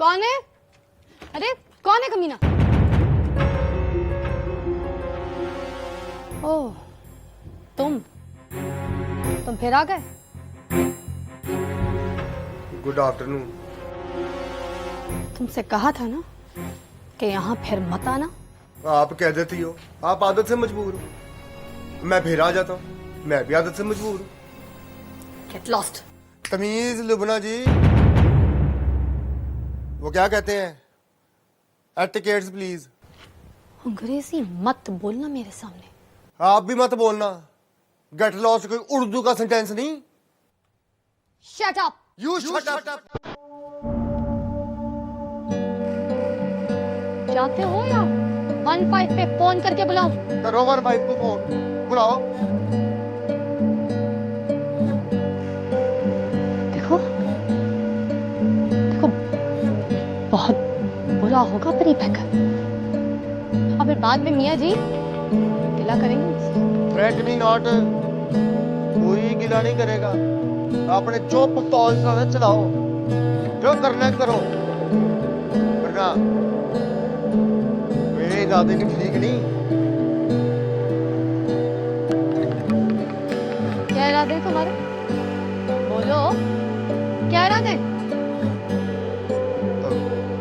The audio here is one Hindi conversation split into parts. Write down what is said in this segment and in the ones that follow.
कौन है? अरे कौन है कमीना? ओह, तुम फिर आ गए। Good afternoon. तुमसे कहा था ना कि यहाँ फिर मत आना। आप कह देती हो, आप आदत से मजबूर हो। मैं फिर आ जाता हूँ, मैं भी आदत से मजबूर हूँ। Get lost. तमीज लुबना जी, वो क्या कहते हैं, एटिकेट्स प्लीज। अंग्रेजी मत बोलना मेरे सामने। आप भी मत बोलना। गेट लॉस्ट कोई उर्दू का सेंटेंस नहीं। Shut up. You shut up. जाते हो या 15 पे फोन करके बुलाओ? करो 15 को फोन, बुलाओ। देखो देखो, बहुत बुरा होगा पर ये पैकर। और फिर बाद में मियाँ जी गिला करेंगे मुझसे। थ्रेट मी नॉट, कोई गिला नहीं करेगा। आपने जो पिस्तौल चलाओ, जो करना है करो, वरना मेरे इरादे भी ठीक नहीं। क्या इरादे तुम्हारे? बोलो, क्या इरादे?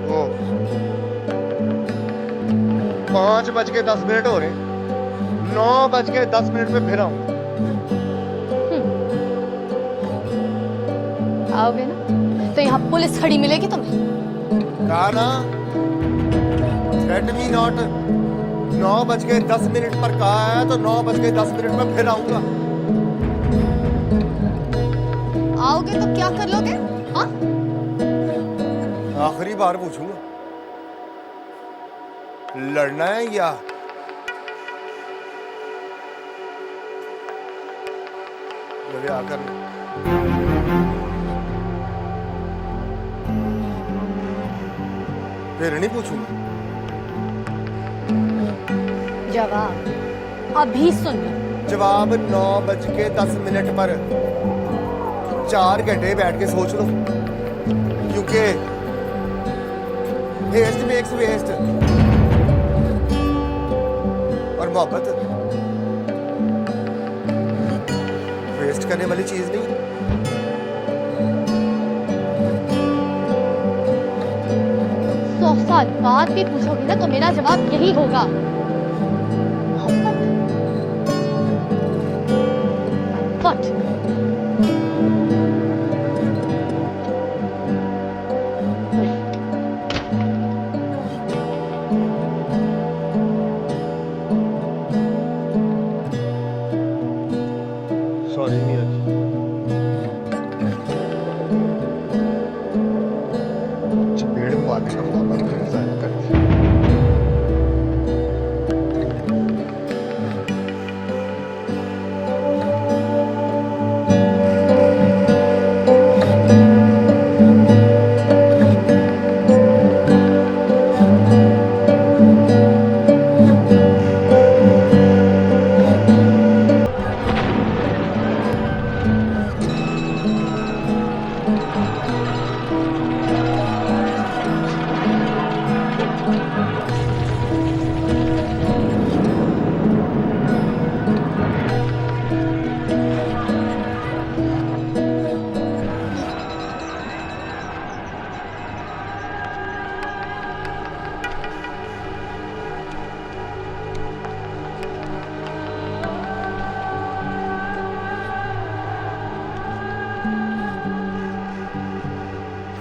वो 5:10 हो रहे, 9:10 पे फिर आऊं। आओगे ना तो यहाँ पुलिस खड़ी मिलेगी तुम्हें। कहा ना, थ्रेट मी नॉट। 9:10 पर कहा है तो 9:10 पे फिर आऊंगा। आओगे तो क्या कर लोगे? हाँ, आखिरी बार पूछूंगा, लड़ना है या ब्याह करना? फिर नहीं पूछूंगा। जवाब अभी सुन लो। जवाब 9:10 पर 4 घंटे बैठ के सोच लो, क्योंकि हेस्ट मेक्स वेस्ट, और मोहब्बत वेस्ट करने वाली चीज नहीं। 100 साल बाद भी पूछोगे ना तो मेरा जवाब यही होगा, मोहब्बत। What? सॉरी मियां जी। चपेड़ मारने का मौका फिर जाया कर दिया।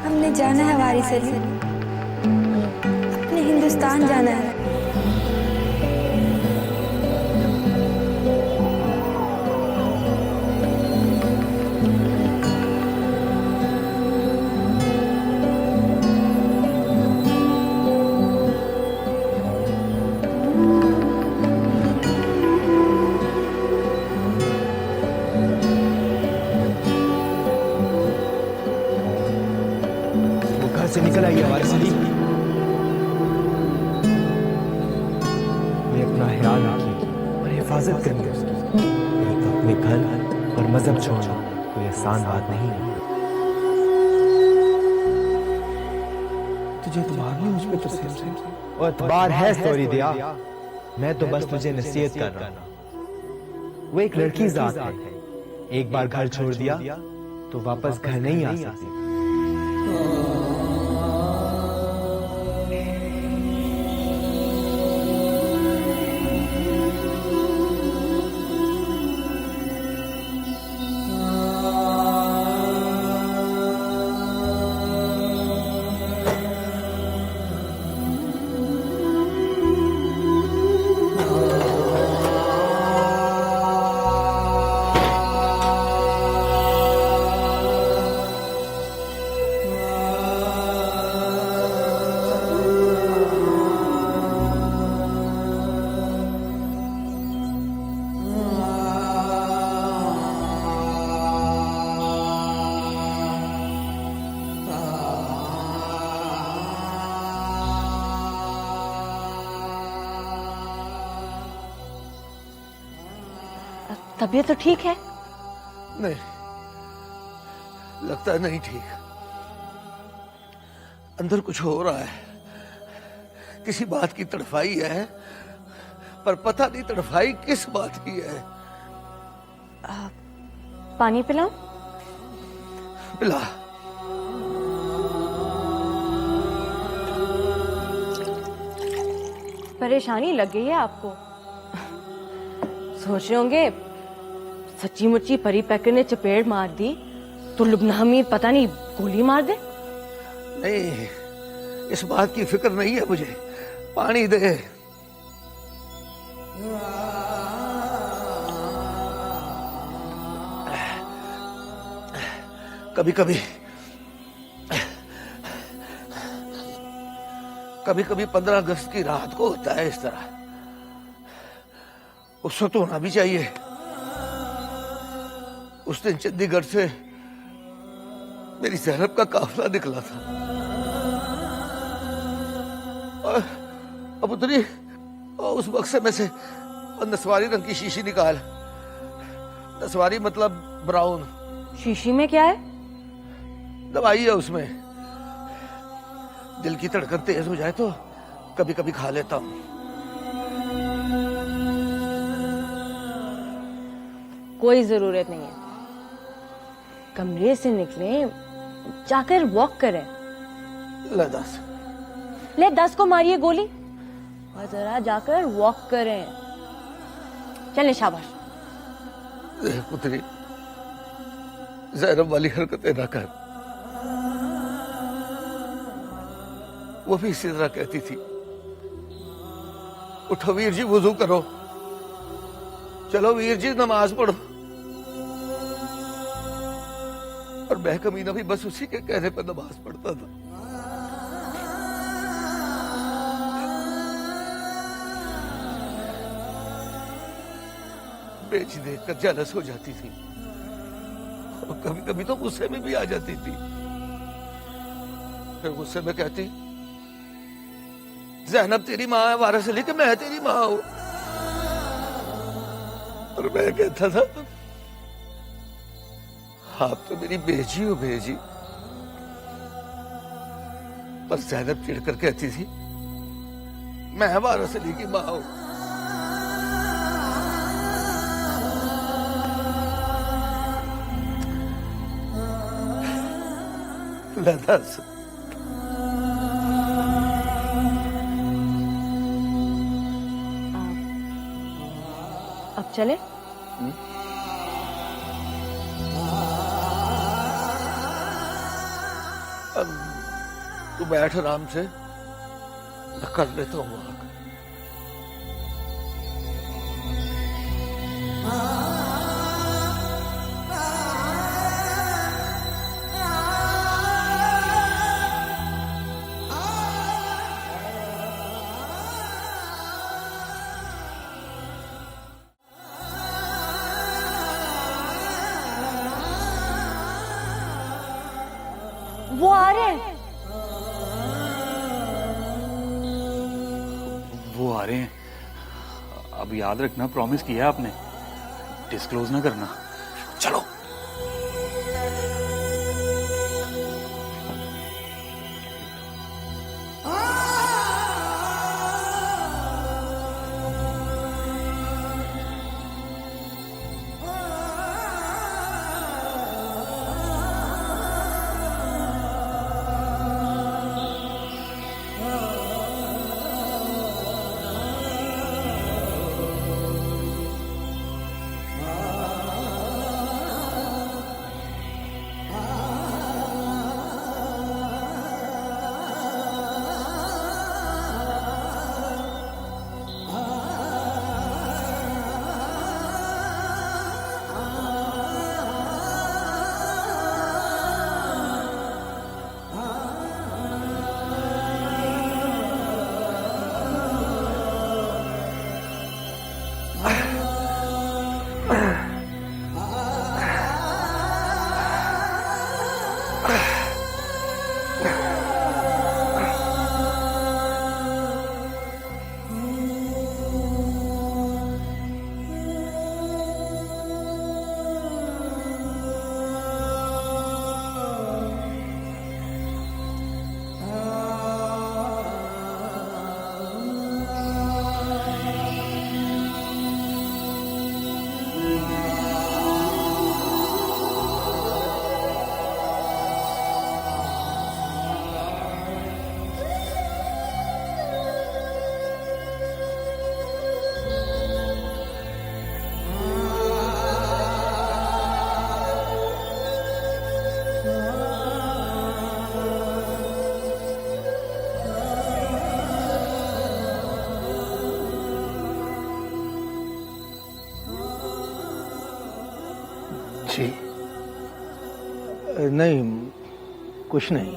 हमने जाना है वारिस अली, अपने हिंदुस्तान जाना है। घर से निकल आइए वारिस अली। मैं अपना ख्याल रखिए और हिफाजत करिए उसकी। नहीं तो अपने घर और मजहब छोड़ना कोई आसान बात नहीं है। तुझे एतबार नहीं मुझ पे तरसेम से? और एतबार है सॉरी दिया, मैं तो बस तुझे नसीहत कर रहा हूं। वो एक लड़की जात है, एक बार घर छोड़ दिया तो वापस घर नहीं आ सकती। तबीयत तो ठीक है? नहीं, लगता नहीं ठीक। अंदर कुछ हो रहा है, किसी बात की तड़फाई है, पर पता नहीं तड़फाई किस बात की है। पानी पिलाऊं? पिला। परेशानी लग गई है आपको? सोच रहे होंगे सच्ची मुच्ची परी पैकर ने चपेट मार दी तो लुबना हमीद पता नहीं गोली मार दे। नहीं, इस बात की फिक्र नहीं है मुझे। पानी दे। कभी कभी 15 अगस्त की रात को होता है इस तरह। उस वक्त होना भी चाहिए। उस दिन चंडीगढ़ से मेरी ज़ैनब का काफिला निकला था। और अब उतरी और उस बक्से में से नसवारी रंग की शीशी निकाल। नसवारी मतलब ब्राउन। शीशी में क्या है? दवाई है उसमें। दिल की धड़कन तेज हो जाए तो कभी कभी खा लेता हूं। कोई जरूरत नहीं है। कमरे से निकले, जाकर वॉक करें। ले 10। ले 10 को मारिए गोली और जरा जाकर वॉक करें। चले शाबाश। पुत्री, ज़ैनब वाली हरकतें ना कर। वो भी इसी तरह कहती थी, उठो वीर जी, वुजू करो, चलो वीर जी नमाज पढ़ो। और मैं कमीना भी बस उसी के कहने पर नमाज पढ़ता था। बेची देखकर जेलस हो जाती थी और कभी कभी तो गुस्से में भी आ जाती थी। फिर गुस्से में कहती, ज़ैनब तेरी माँ है, वारिस अली, कि मैं तेरी माँ हूं। और मैं कहता था, आप तो मेरी बेजी हो बेजी। पर ज़ैनब चिढ़कर कहती थी, मैं वारिस अली की माँ हूं। दस। अब चले? तू बैठ आराम से, मैं कर लेता हूँ वहां। वो आ रहे हैं। वो आ रहे हैं। अब याद रखना, प्रॉमिस किया आपने, डिस्क्लोज ना करना। चलो। जी नहीं, कुछ नहीं।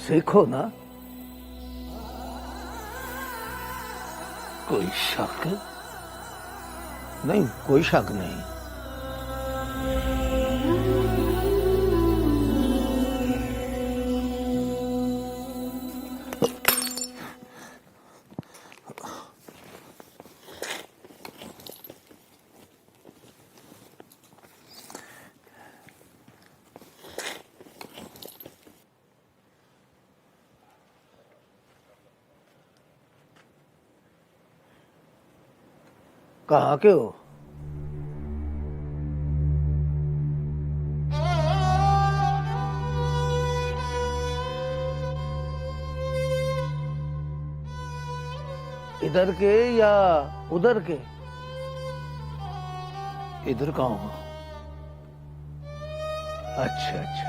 सीखो ना। कोई शक नहीं, कोई शक नहीं। कहाँ के हो? इधर के या उधर के? इधर का हूं। अच्छा अच्छा।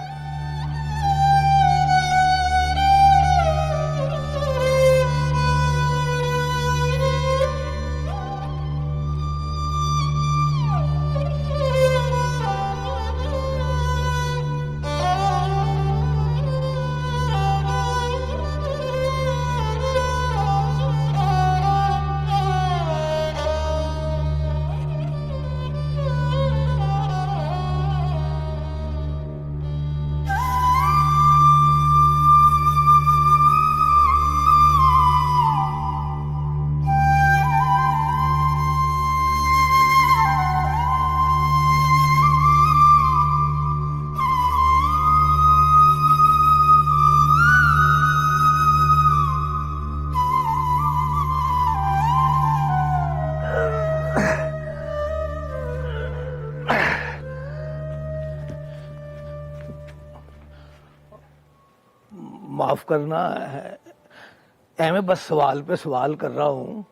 माफ करना है, मैं बस सवाल पे सवाल कर रहा हूं।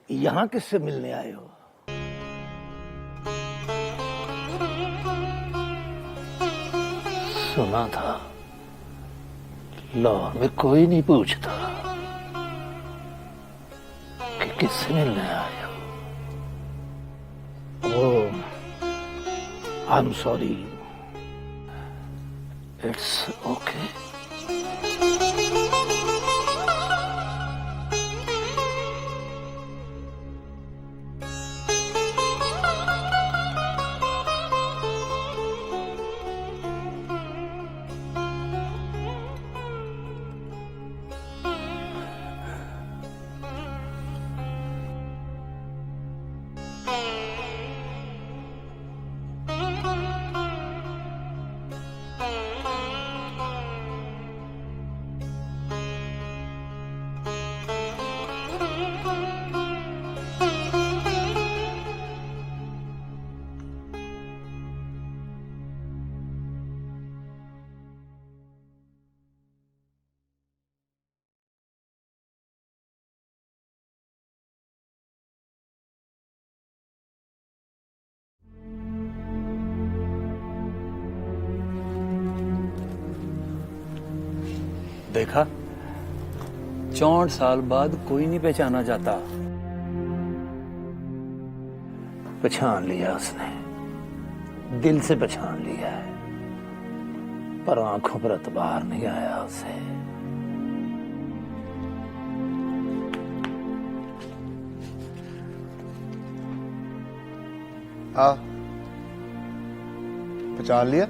यहां किससे मिलने आए हो? सुना था लाहौर में कोई नहीं पूछता कि किससे मिलने आए हो। I am sorry. It's okay. देखा, 64 साल बाद कोई नहीं पहचाना जाता। पहचान लिया उसने, दिल से पहचान लिया है, पर आंखों पर एतबार नहीं आया उसे। हाँ, पहचान लिया।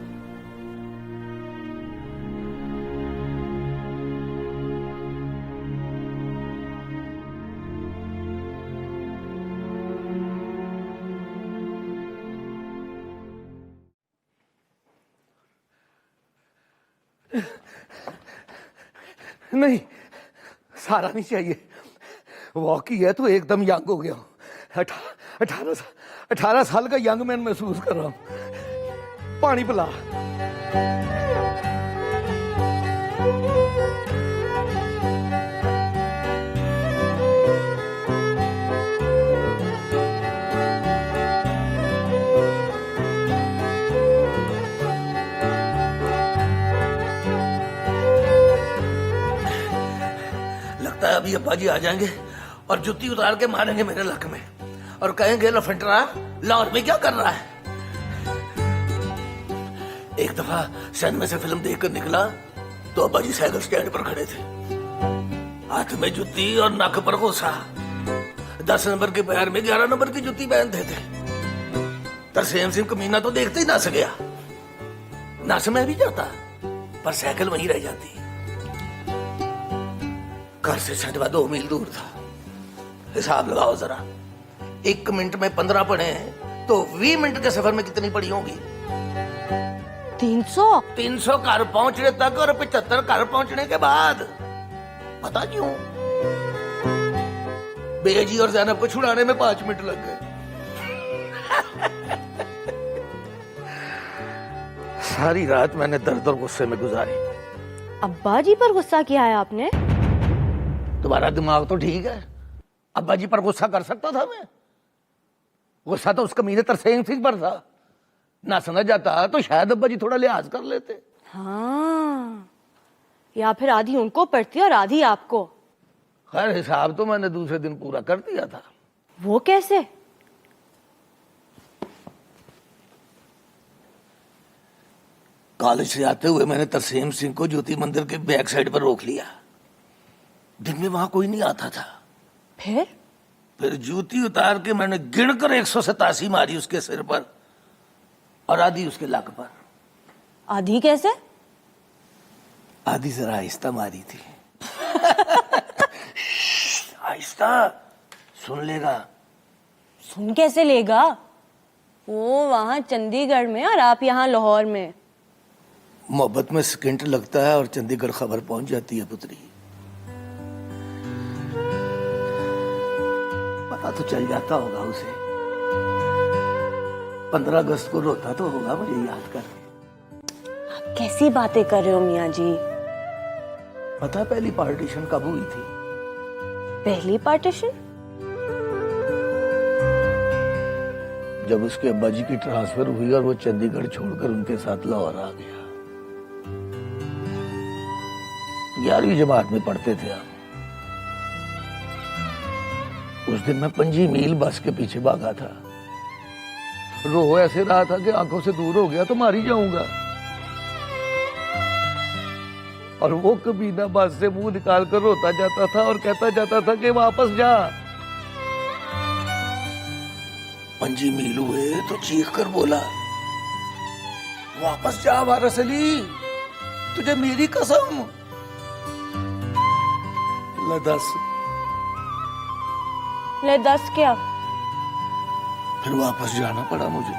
नहीं, सारा नहीं चाहिए। वॉकी है तो एकदम यंग हो गया हूं। 18 साल का यंग मैन महसूस कर रहा हूं। पानी पिला। अभी अब्बा जी आ जाएंगे और जुत्ती उतार के मारेंगे मेरे लक में और कहेंगे लफंटरा लाहौर में क्या कर रहा है। एक दफा सिनेमा से फिल्म देखकर निकला तो अब्बा जी साइकिल स्टैंड पर खड़े थे, हाथ में जुत्ती और नक पर गोसा। 10 नंबर के पैर में 11 नंबर की जुत्ती पहनते थे। तरसेम सिंह कमीना तो देखते ही नस गया। नस में भी जाता पर साइकिल वहीं रह जाती। घर से सटवा 2 मील दूर था। हिसाब लगाओ जरा, 1 मिनट में 15 पढ़े तो 20 मिनट के सफर में कितनी पड़ी होगी? 300। 300 घर पहुंचने तक और 75 घर पहुंचने के बाद। पता क्यों? बेजी और जैनब को छुड़ाने में 5 मिनट लग गए। सारी रात मैंने दर्द और गुस्से में गुजारी। अब्बा जी पर गुस्सा किया है आपने? तुम्हारा दिमाग तो ठीक है, अब्बा जी पर गुस्सा कर सकता था मैं? गुस्सा तो उस कमीने तरसेम सिंह पर था। ना समझ जाता तो शायद अब्बा जी थोड़ा लिहाज कर लेते। हाँ, या फिर आधी उनको पड़ती और आधी आपको। खैर हिसाब तो मैंने दूसरे दिन पूरा कर दिया था। वो कैसे? कॉलेज से आते हुए मैंने तरसेम सिंह को ज्योति मंदिर के बैक साइड पर रोक लिया। दिन में वहां कोई नहीं आता था। फिर जूती उतार के मैंने गिनकर 187 मारी उसके सिर पर और आधी उसके लक पर। आधी कैसे? आधी जरा आहिस्ता मारी थी। आहिस्ता, सुन लेगा। सुन कैसे लेगा? वो वहां चंडीगढ़ में और आप यहाँ लाहौर में। मोहब्बत में सेकंड लगता है और चंडीगढ़ खबर पहुंच जाती है पुत्री। पता तो चल जाता होगा उसे। 15 अगस्त को रोता तो होगा मुझे याद करके। आप कैसी बातें कर रहे हो मियाँ जी? पता पहली पार्टीशन कब हुई थी? पहली पार्टीशन? जब उसके अब्बा जी की ट्रांसफर हुई और वो चंडीगढ़ छोड़कर उनके साथ लाहौर आ गया। 11वीं जमात में पढ़ते थे हम। उस दिन मैं 5 मील बस के पीछे भागा था। रो ऐसे रहा था कि आंखों से दूर हो गया तो मार ही जाऊंगा। और वो कमीना बस से मुंह निकाल कर रोता जाता था और कहता जाता था कि वापस जा। 5 मील हुए तो चीख कर बोला, वापस जा वारस अली, तुझे मेरी कसम। ले 10 क्या? फिर वापस जाना पड़ा मुझे।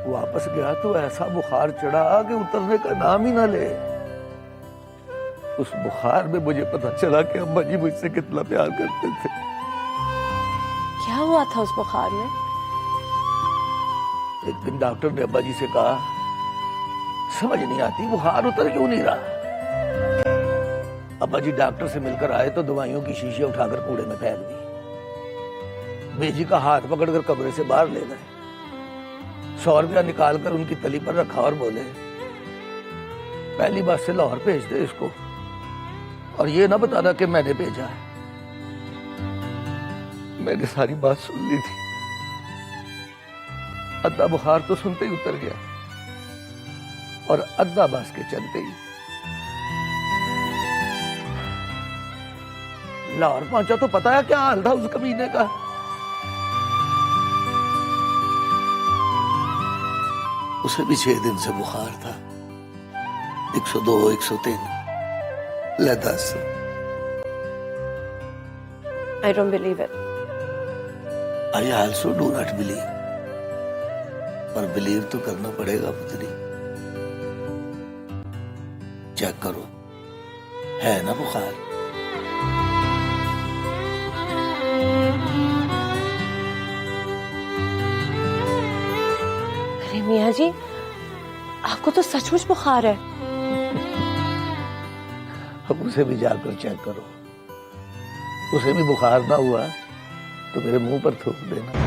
वापस गया तो ऐसा बुखार चढ़ा कि उतरने का नाम ही ना ले। उस बुखार में मुझे पता चला कि अम्मा जी मुझसे कितना प्यार करते थे। क्या हुआ था उस बुखार में? एक दिन डॉक्टर ने अब्बा जी से कहा, समझ नहीं आती बुखार उतर क्यों नहीं रहा। अब्बा जी डॉक्टर से मिलकर आए तो दवाइयों की शीशी उठाकर कूड़े में फेंक दी। बेजी का हाथ पकड़कर कमरे से बाहर ले गए। 100 रुपया निकालकर उनकी तली पर रखा और बोले, पहली बात से लाहौर भेज दे इसको और ये ना बताना कि मैंने भेजा है। मैंने सारी बात सुन ली थी। अद्धा बुखार तो सुनते ही उतर गया और अद्धा बस के चलते ही। लाहौर पहुंचा तो पता है क्या हाल था उस कमीने का। उसे भी 6 दिन से बुखार था। 102, 103, ले 10। I don't believe it. I also do not believe. पर बिलीव तो करना पड़ेगा पुत्री। चेक करो, है ना बुखार? अरे मियाँ जी, आपको तो सचमुच बुखार है। अब उसे भी जाकर चेक करो। उसे भी बुखार ना हुआ तो मेरे मुंह पर थूक देना।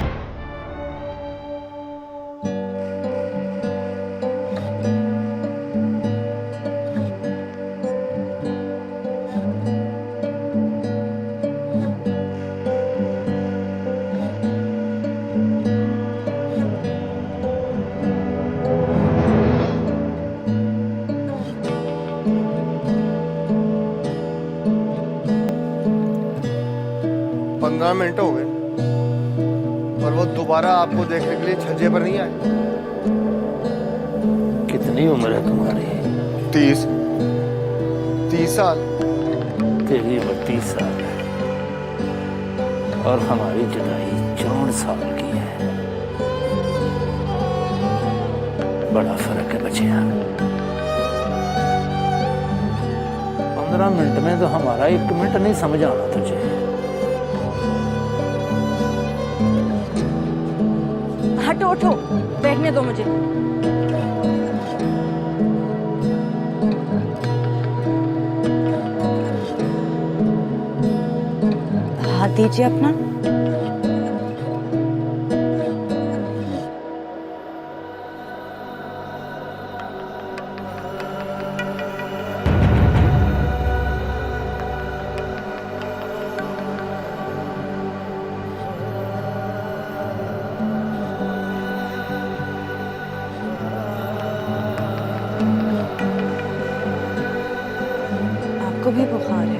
15 मिनट हो गए और वो दोबारा आपको देखने के लिए छज्जे पर नहीं आए। कितनी उम्र है तुम्हारी? 30 साल। तेरी 32 साल है और हमारी जुदाई 64 साल की है। बड़ा फर्क है बच्चिया। 15 मिनट में तो हमारा 1 मिनट नहीं समझ आना तुझे। हटो उठो, बैठने दो मुझे। हाथ दीजिए अपना। आपको भी बुखार है?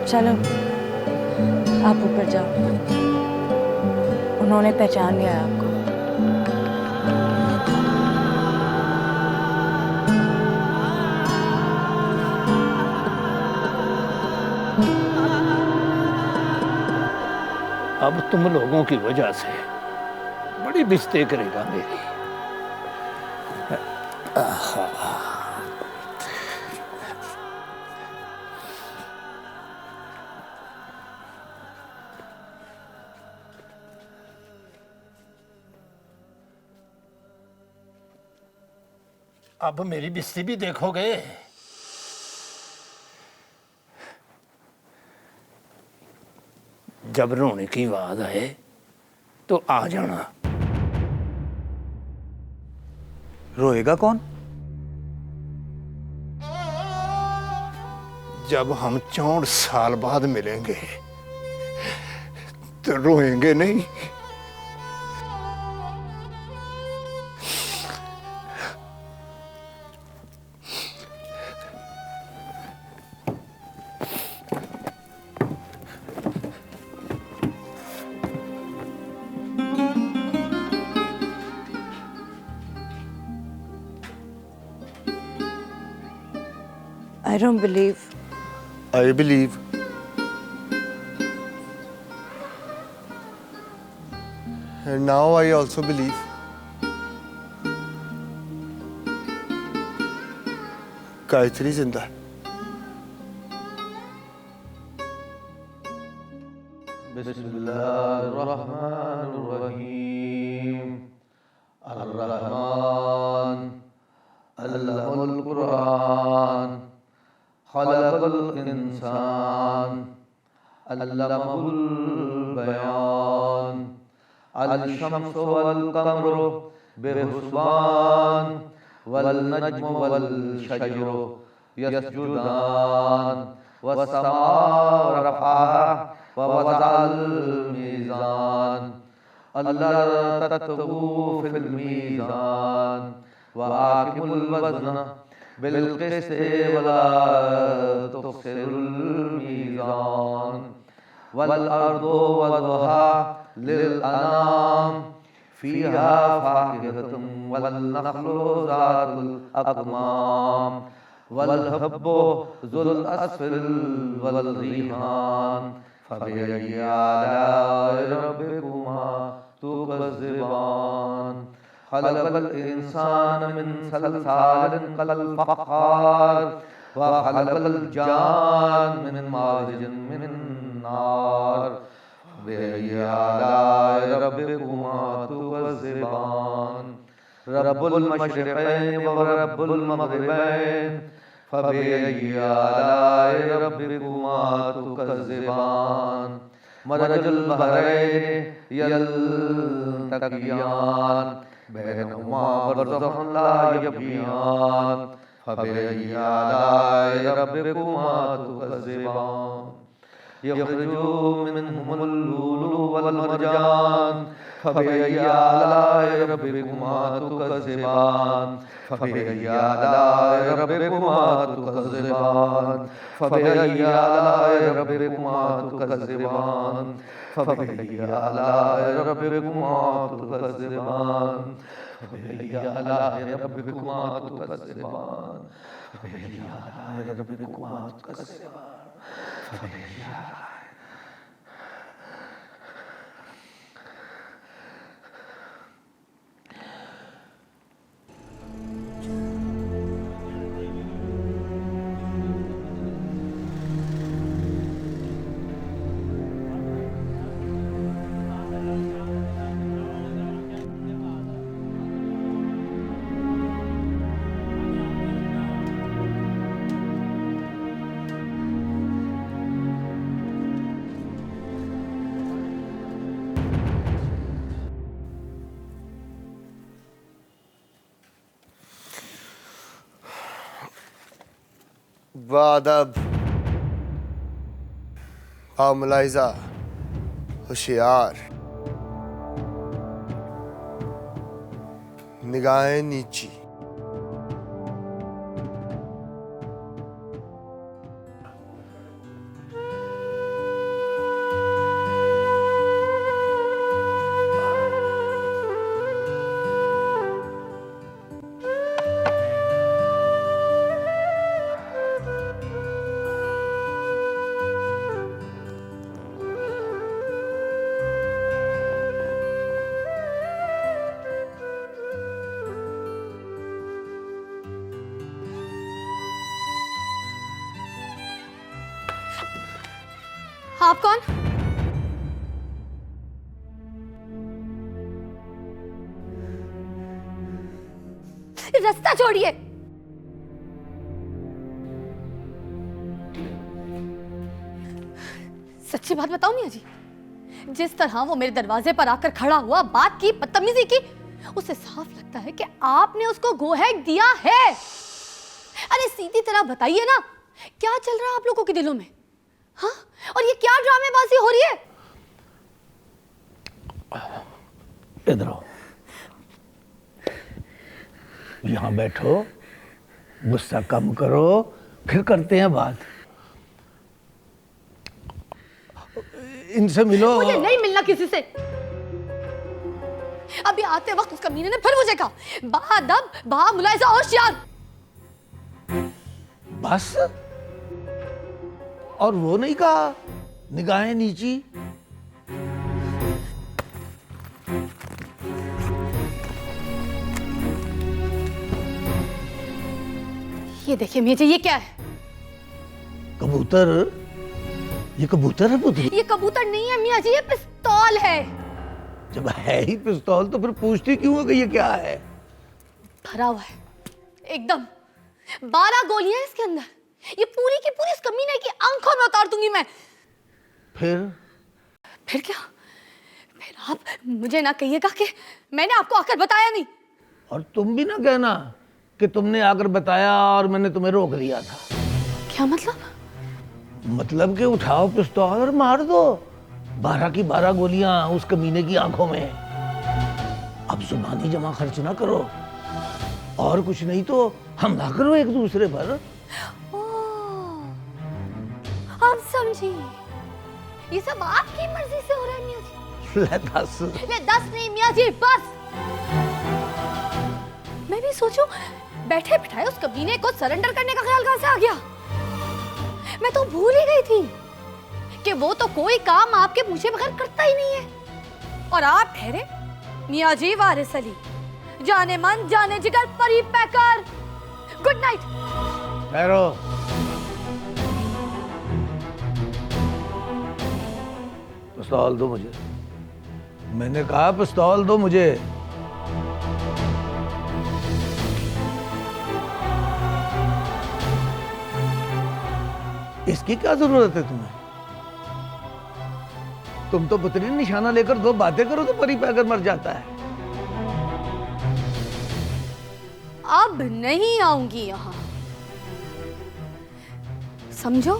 चलो आप ऊपर जाओ, उन्होंने पहचान लिया है आपको। अब तुम लोगों की वजह से बड़ी बिस्ते करेगा मेरी। अब मेरी बिस्ती भी देखोगे? जब रोने की आवाज आए तो आ जाना। रोएगा कौन? जब हम 64 साल बाद मिलेंगे तो रोएंगे नहीं। I don't believe. I believe. And now I also believe. Gayatri जिंदा है। बिस्मिल्लाहिर्रहमानिर्रहीम। अर्रहमान अल्लाहुल कुरान खलक़ल इंसान अल्लमहुल बयान अल शम्सु वल कमरु बिहुस्बान वल नज्मु वल शजरु यस्जुदान वस्समाअ रफ़अहा व वज़अल मीज़ान अल्ला तत्तगू फिल मीज़ान व आकिमुल वज़न बिलक़िस्त वला तुख़सिरुल मीज़ान वल अर्दु वज़हा लिल अनाम फ़ीहा फ़ाकिहतुन वल नख़्लु ज़ातुल अक़माम वल हब्बु ज़ुल अस्फ़िल वल रिहान फ़बिअय्यि आलाइ रब्बिकुमा तुकज़्ज़िबान खलक़ल इंसान मिन सलसालिन कल फ़ख़्ख़ार व खलक़ल जान मिन मारिजिन मिन नार फ़बिअय्यि आलाइ रब्बिकुमा तुकज़्ज़िबान रब्बुल मशरिक़ैन व रब्बुल मग़रिबैन फ़बिअय्यि आलाइ रब्बिकुमा तुकज़्ज़िबान मरजुल बहरैन यल्तक़ियान बैनहुमा बरज़ख़ुन ला यबग़ियान फ़बिअय्यि आलाइ रब्बिकुमा तुकज़्ज़िबान यखरुजू मिनहुमुल लुलु वल मरजान फबिअय्यि आलाइ रब्बिकुमा तुकज़्ज़िबान फबिअय्यि आलाइ रब्बिकुमा तुकज़्ज़िबान फबिअय्यि आलाइ रब्बिकुमा तुकज़्ज़िबान फबिअय्यि आलाइ रब्बिकुमा तुकज़्ज़िबान फबिअय्यि आलाइ रब्बिकुमा तुकज़्ज़िबान फबिअय्यि आलाइ रब्बिकुमा तुकज़्ज़िबान फबिअय्यि आलाइ वादब हाँ मुलाहिजा होशियार निगाहें नीची आप कौन? रास्ता छोड़िए। सच्ची बात बताऊं मियां जी, जिस तरह वो मेरे दरवाजे पर आकर खड़ा हुआ, बात की, बदतमीजी की, उसे साफ लगता है कि आपने उसको गो हैड दिया है। अरे सीधी तरह बताइए ना, क्या चल रहा है आप लोगों के दिलों में? हाँ? और ये क्या ड्रामेबाजी हो रही है? इधर आओ, यहाँ बैठो, गुस्सा कम करो, फिर करते हैं बात। इनसे मिलो। मुझे नहीं मिलना किसी से। अभी आते वक्त उस कमीने ने फिर मुझे कहा, बाअदब, बा मुलाहिजा होशियार। बस? और वो नहीं कहा निगाहें नीची? ये देखिए मियां जी, ये क्या है? कबूतर? ये कबूतर है पुत्री? ये कबूतर नहीं है मियां जी, ये पिस्तौल है। जब है ही पिस्तौल तो फिर पूछती क्यों है कि ये क्या है? भरा हुआ है एकदम, 12 गोलियां इसके अंदर। ये पूरी की पूरी इस कमीने की आंखों में उतार दूंगी मैं। फिर क्या? फिर आप मुझे ना कहिएगा कि मैंने आपको आकर बताया नहीं। और तुम भी ना कहना कि तुमने आकर बताया और मैंने तुम्हें रोक दिया था। क्या मतलब? मतलब कि उठाओ पिस्तौल और मार दो 12 की 12 गोलियां उस कमीने की आंखों में। अब जुबानी जमा खर्च ना करो, और कुछ नहीं तो हमला करो एक दूसरे पर। आप समझी, ये सब आपकी मर्जी से हो रहा है मियां जी। ले दस नहीं मियां जी, बस। मैं भी सोचूं, बैठे बिठाए उस कमीने को सरेंडर करने का ख्याल कहां से आ गया? मैं तो भूल ही गई थी कि वो तो कोई काम आपके पूछे बगैर करता ही नहीं है। और आप ठहरे मियां जी वारिस अली, जाने मन जाने जिगर परी पैकर। Good night. ठहरो, पिस्तौल दो मुझे। मैंने कहा पिस्तौल दो मुझे। इसकी क्या जरूरत है तुम्हें? तुम तो पुत्री निशाना लेकर दो बातें करो तो परी पैकर मर जाता है। अब नहीं आऊंगी यहां, समझो?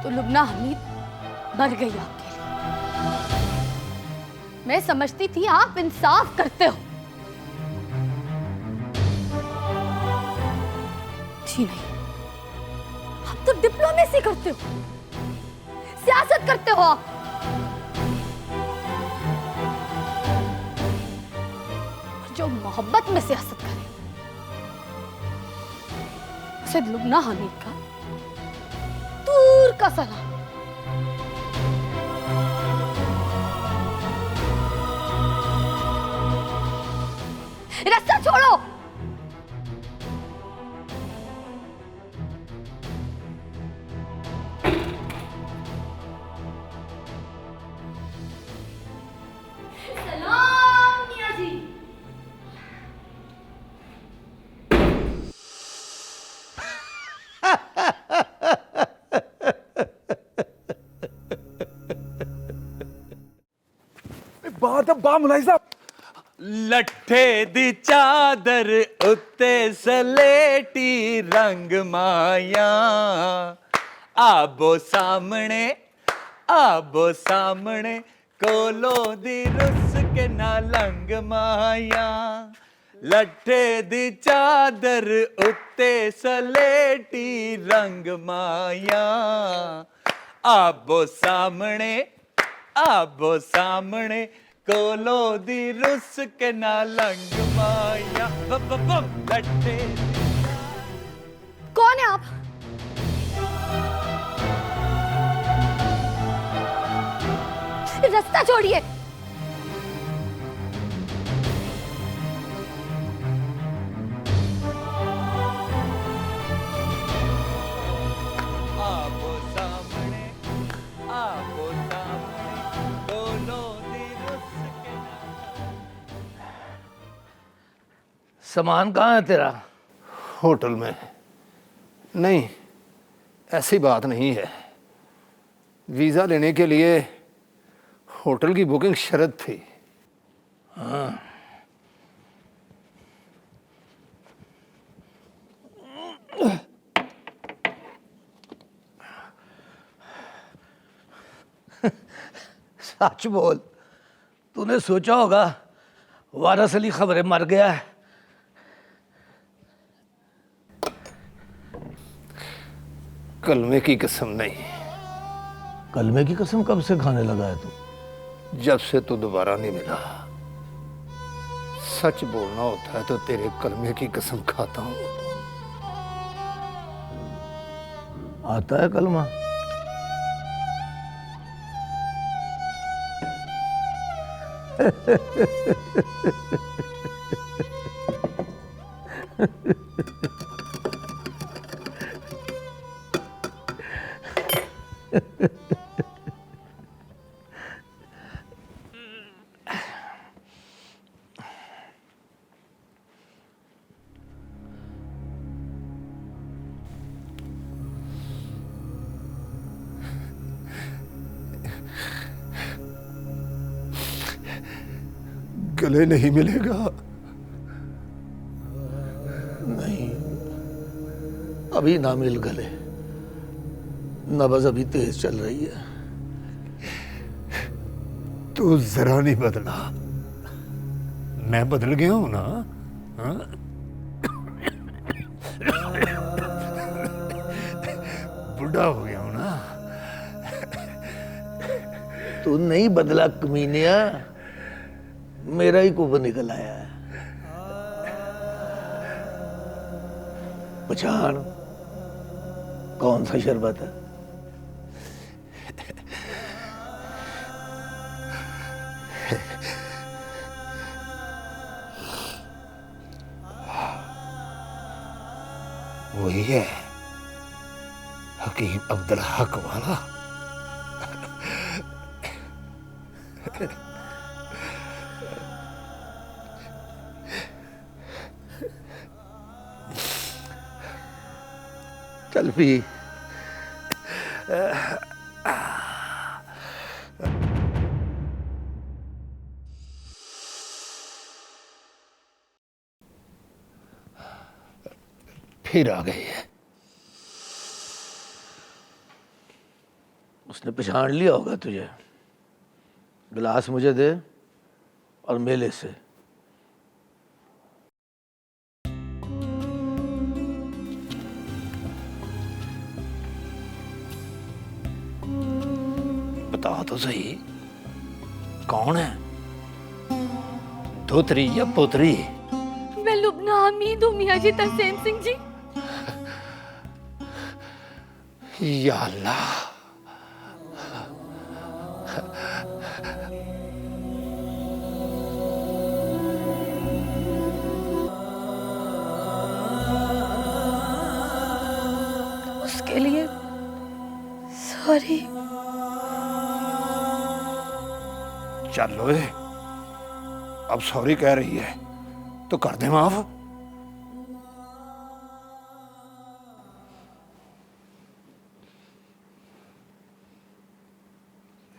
तो लुबना हमीद मर गई आपके लिए। मैं समझती थी आप इंसाफ करते हो। जी नहीं, आप तो डिप्लोमेसी करते हो, सियासत करते हो आप। जो मोहब्बत में सियासत करे उसे लुबना हमीद का दूर का सलाम। रास्ता छोड़ो। सलाम मियां जी। बात बा मुलाई साहब। लट्ठे दी चादर उत्ते सलेटी रंग माया, आबो सामने कोलो दी रुस के ना लंग माया। लट्ठे दी चादर उत्ते सलेटी रंग माया, आबो सामने कोलो दी रुस के ना लंग माया। लट्ठे कौन है आप? रास्ता छोड़िए। आबो सामने कोलो दी रुस के ना। सामान कहाँ है तेरा? होटल में। नहीं, ऐसी बात नहीं है। वीज़ा लेने के लिए होटल की बुकिंग शर्त थी। सच बोल, तूने सोचा होगा वारस अली खबरें मर गया है। कलमे की कसम नहीं। कलमे की कसम कब से खाने लगा है तू? जब से तू दोबारा नहीं मिला। सच बोलना होता है तो तेरे कलमे की कसम खाता हूं। आता है कलमा? गले नहीं मिलेगा। नहीं, अभी ना मिल गले। नब्ज अभी तेज चल रही है। तू जरा नहीं बदला। मैं बदल गया हूं ना? हाँ? बुढ़ा हो गया हूं ना? तू नहीं बदला कमीनिया, मेरा ही कुब निकल आया है। पहचान कौन सा शरबत है? वही है, हकीम अब्दुल हक वाला। चल पी। फिर आ गई है। उसने पहचान लिया होगा तुझे। गिलास मुझे दे और मेले से। बता तो सही, कौन है? धोतरी या पोतरी? मैं लुबना हमीद हूँ मियाँ जी तरसेम सिंह जी। या अल्लाह, उसके लिए सॉरी। चल ओए, अब सॉरी कह रही है तो कर दे माफ।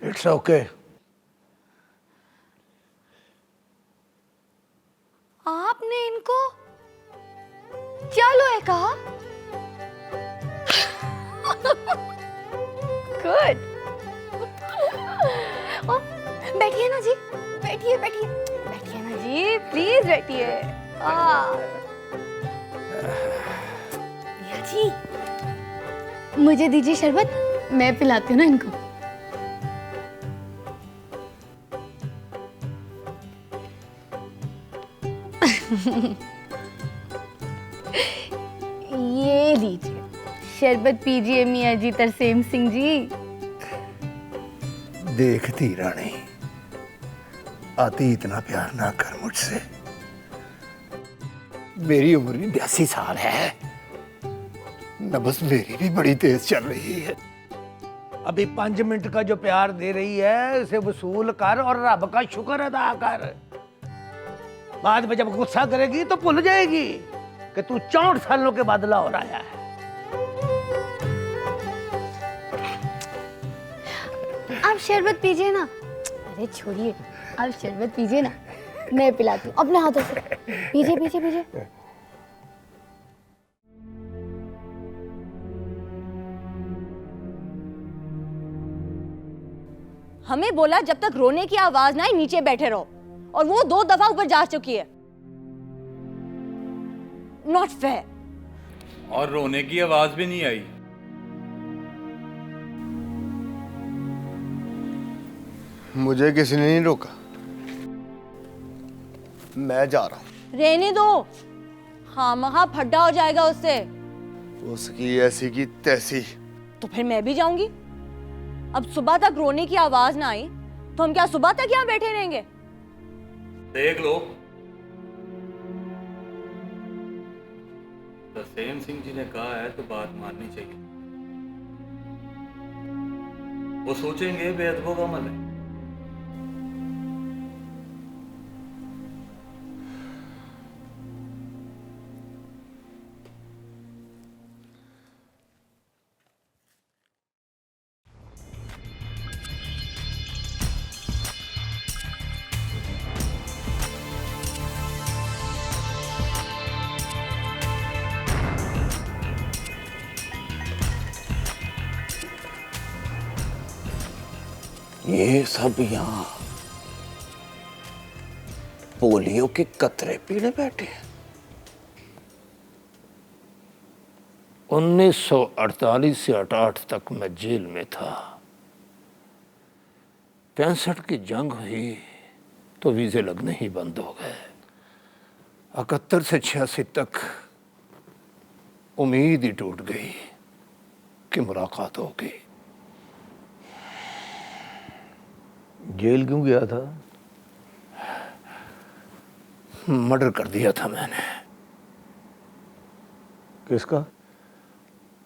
It's okay. आपने इनको क्या लोए कहा? गुड। बैठिए ना जी, बैठिए बैठिए बैठिए ना जी, प्लीज बैठिए। मियाँ जी, मुझे दीजिए शरबत, मैं पिलाती हूँ ना इनको। ये लीजिए शरबत, पीजिए मियाँ जी तरसेम सिंह जी। देखती रानी, आती इतना प्यार ना कर मुझसे। मेरी उम्र भी 82 साल है, नब्ज मेरी भी बड़ी तेज चल रही है। अभी 5 मिनट का जो प्यार दे रही है उसे वसूल कर और रब का शुक्र अदा कर। बाद में जब गुस्सा करेगी तो भूल जाएगी कि तू 64 सालों के बाद लाहौर आया है। आप शरबत पीजिए ना। अरे छोड़िए, आप शरबत पीजिए ना, मैं पिलाती हूँ अपने हाथों से। पीजिए पीजिए पीजिए। हमें बोला जब तक रोने की आवाज ना आए नीचे बैठे रहो, और वो 2 दफा ऊपर जा चुकी है। Not fair. और रोने की आवाज भी नहीं आई। मुझे किसी ने नहीं रोका, मैं जा रहा हूँ। रहने दो, खामखा फड्डा हो जाएगा उससे। उसकी ऐसी की तैसी। तो फिर मैं भी जाऊंगी। अब सुबह तक रोने की आवाज ना आई तो हम क्या सुबह तक यहाँ बैठे रहेंगे? देख लो, तरसेम सिंह जी ने कहा है तो बात माननी चाहिए। वो सोचेंगे बेअदबों का अमल है। ये सब यहाँ पोलियो के कतरे पीने बैठे हैं। 1948 से 68 तक मैं जेल में था। 65 की जंग हुई तो वीजे लगने ही बंद हो गए। 71 से 86 तक उम्मीद ही टूट गई कि मुलाकात होगी। जेल क्यों गया था? मर्डर कर दिया था मैंने। किसका?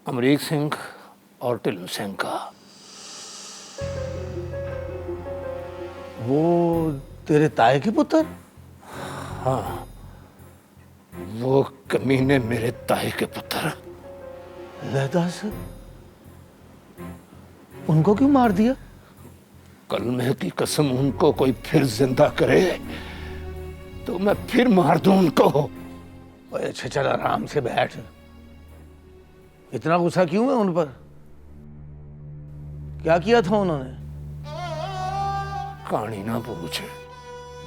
अमरीक सिंह और टिल्लू सिंह का। वो तेरे ताए के पुत्र? हाँ, वो कमीने मेरे ताए के पुत्र। लहदास, उनको क्यों मार दिया? कलमे की कसम, उनको कोई फिर जिंदा करे तो मैं फिर मार दूं उनको। अच्छा चल, आराम से बैठ। इतना गुस्सा क्यों है उन पर? क्या किया था उन्होंने? कहानी ना पूछ।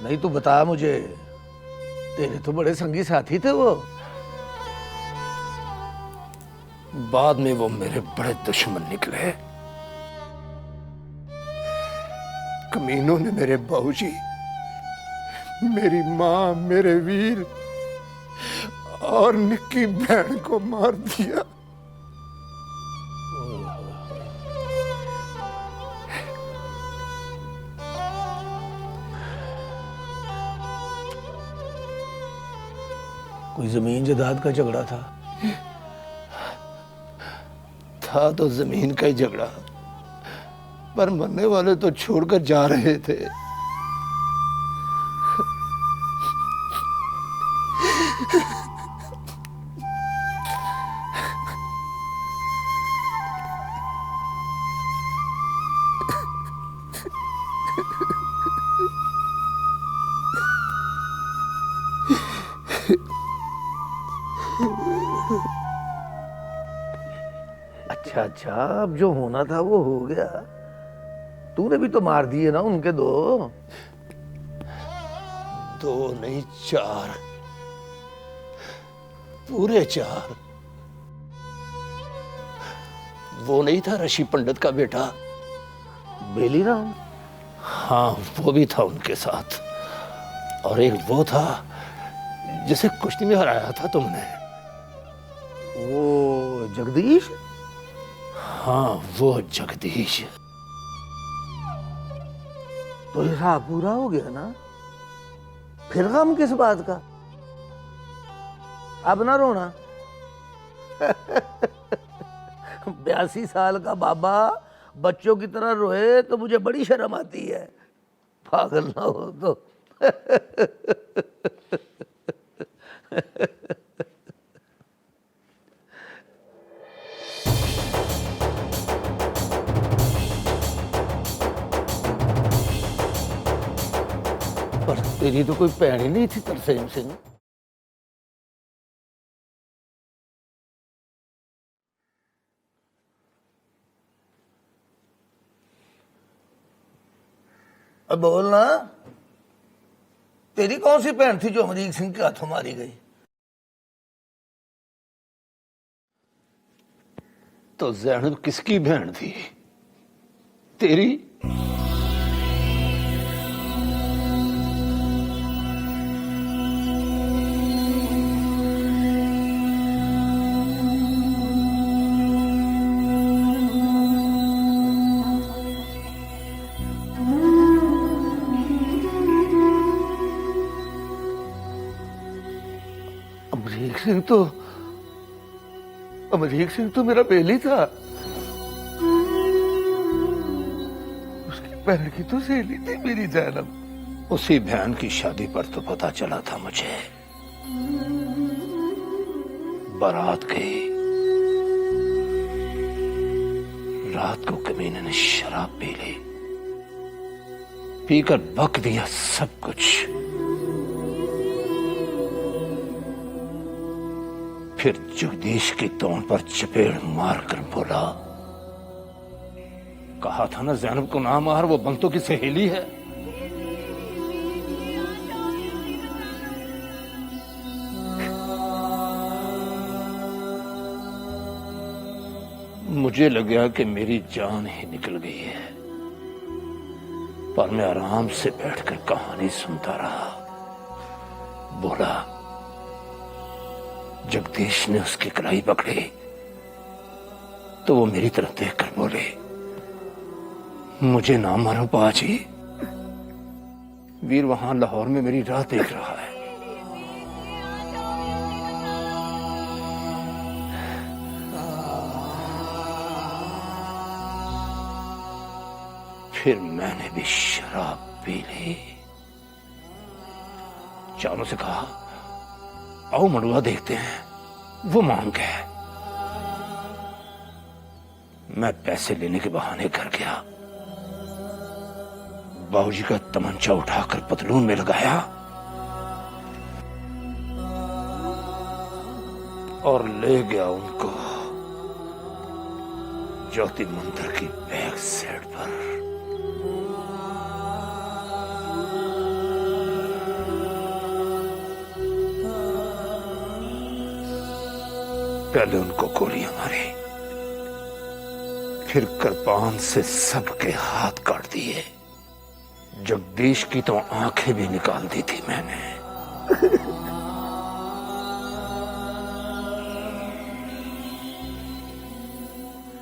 नहीं तो बता मुझे, तेरे तो बड़े संगी साथी थे वो। बाद में वो मेरे बड़े दुश्मन निकले। कमीनों ने मेरे बाबूजी, मेरी माँ, मेरे वीर और निक्की बहन को मार दिया। कोई जमीन जायदाद का झगड़ा था तो जमीन का ही झगड़ा, पर मरने वाले तो छोड़कर जा रहे थे। अच्छा, अब जो होना था वो हो गया। तूने भी तो मार दिए ना उनके दो। दो नहीं, चार, पूरे चार। वो नहीं था ऋषि पंडित का बेटा बेली राम? हाँ, वो भी था उनके साथ। और एक वो था जिसे कुश्ती में हराया था तुमने। वो जगदीश? हाँ, वो जगदीश। तो हिसाब पूरा हो गया ना? फिर गम किस बात का? अब ना रोना। 82 साल का बाबा बच्चों की तरह रोए तो मुझे बड़ी शर्म आती है। पागल ना हो तो। पर तेरी तो कोई भैन ही नहीं थी तरसेम सिंह। अब बोलना, तेरी कौन सी बहन थी जो अमरीक सिंह के हाथों मारी गई? तो ज़ैनब किसकी बहन थी? तेरी? अमरीक सिंह तो मेरा बेली था। उसकी बहन की तो सहेली थी मेरी ज़ैनब। उसी बहन की शादी पर तो पता चला था मुझे। बारात गई, रात को कमीने ने शराब पी ली, पीकर बक दिया सब कुछ। फिर जगदीश की तोड़ पर चपेट मारकर बोला, कहा था ना ज़ैनब को ना मार, वो बंतों की सहेली है। मुझे लगा कि मेरी जान ही निकल गई है, पर मैं आराम से बैठकर कहानी सुनता रहा। बोला, जगदीश ने उसकी कलाई पकड़ी तो वो मेरी तरफ देखकर बोले, मुझे ना मारो बाजी, वीर वहां लाहौर में मेरी राह देख रहा है। फिर मैंने भी शराब पी ली। चारों से कहा, आओ मड़ुआ देखते हैं। वो मांग गए। मैं पैसे लेने के बहाने घर गया, बाबूजी का तमंचा उठाकर पतलून में लगाया और ले गया उनको। ज्योति मंदिर की बैक साइड पर पहले उनको गोलियां मारी, फिर कृपान से सबके हाथ काट दिए। जगदीश की तो आंखें भी निकाल दी थी मैंने।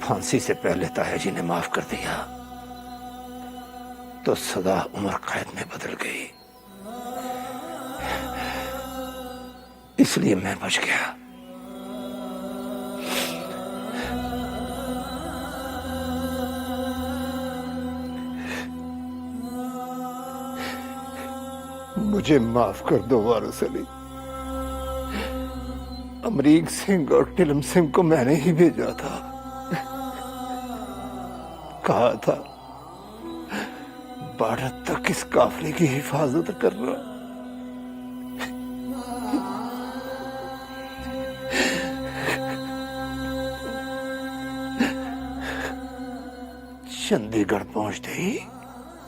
फांसी से पहले ताया जी ने माफ कर दिया तो सदा उम्र कैद में बदल गई, इसलिए मैं बच गया। मुझे माफ कर दो वारिस अली। अमरीक सिंह और टिलम सिंह को मैंने ही भेजा था, कहा था बॉर्डर तक इस काफले की हिफाजत करना। चंडीगढ़ पहुंचते ही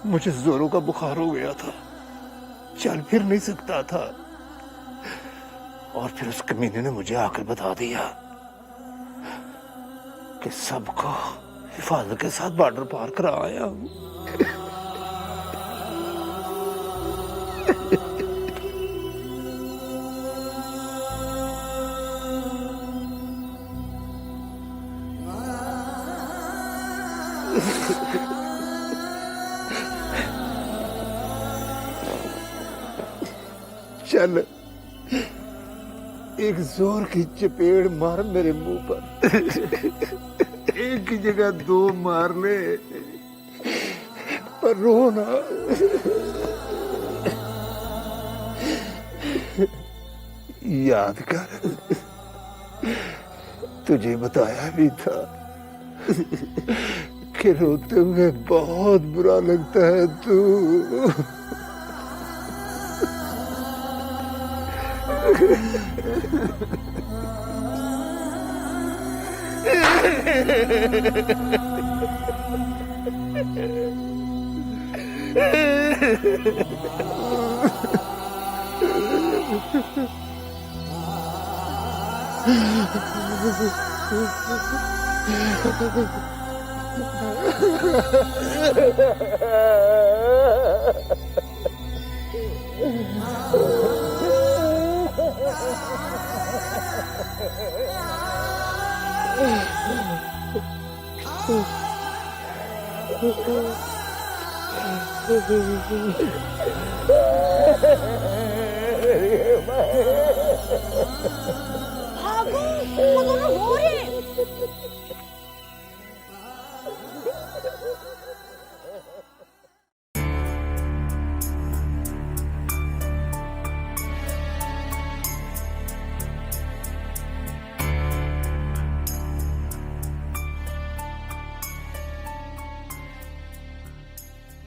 मुझे जोरों का बुखार हो गया था, चल फिर नहीं सकता था। और फिर उस कमीने ने मुझे आकर बता दिया कि सबको हिफाजत के साथ बॉर्डर पार करा आया हूं। चल एक जोर की चपेड़ मार मेरे मुंह पर। एक की जगह दो मार ले, पर रो ना। याद कर, तुझे बताया भी था कि रोते हुए बहुत बुरा लगता है तू। भागो, वो दोनों हो रहे हैं।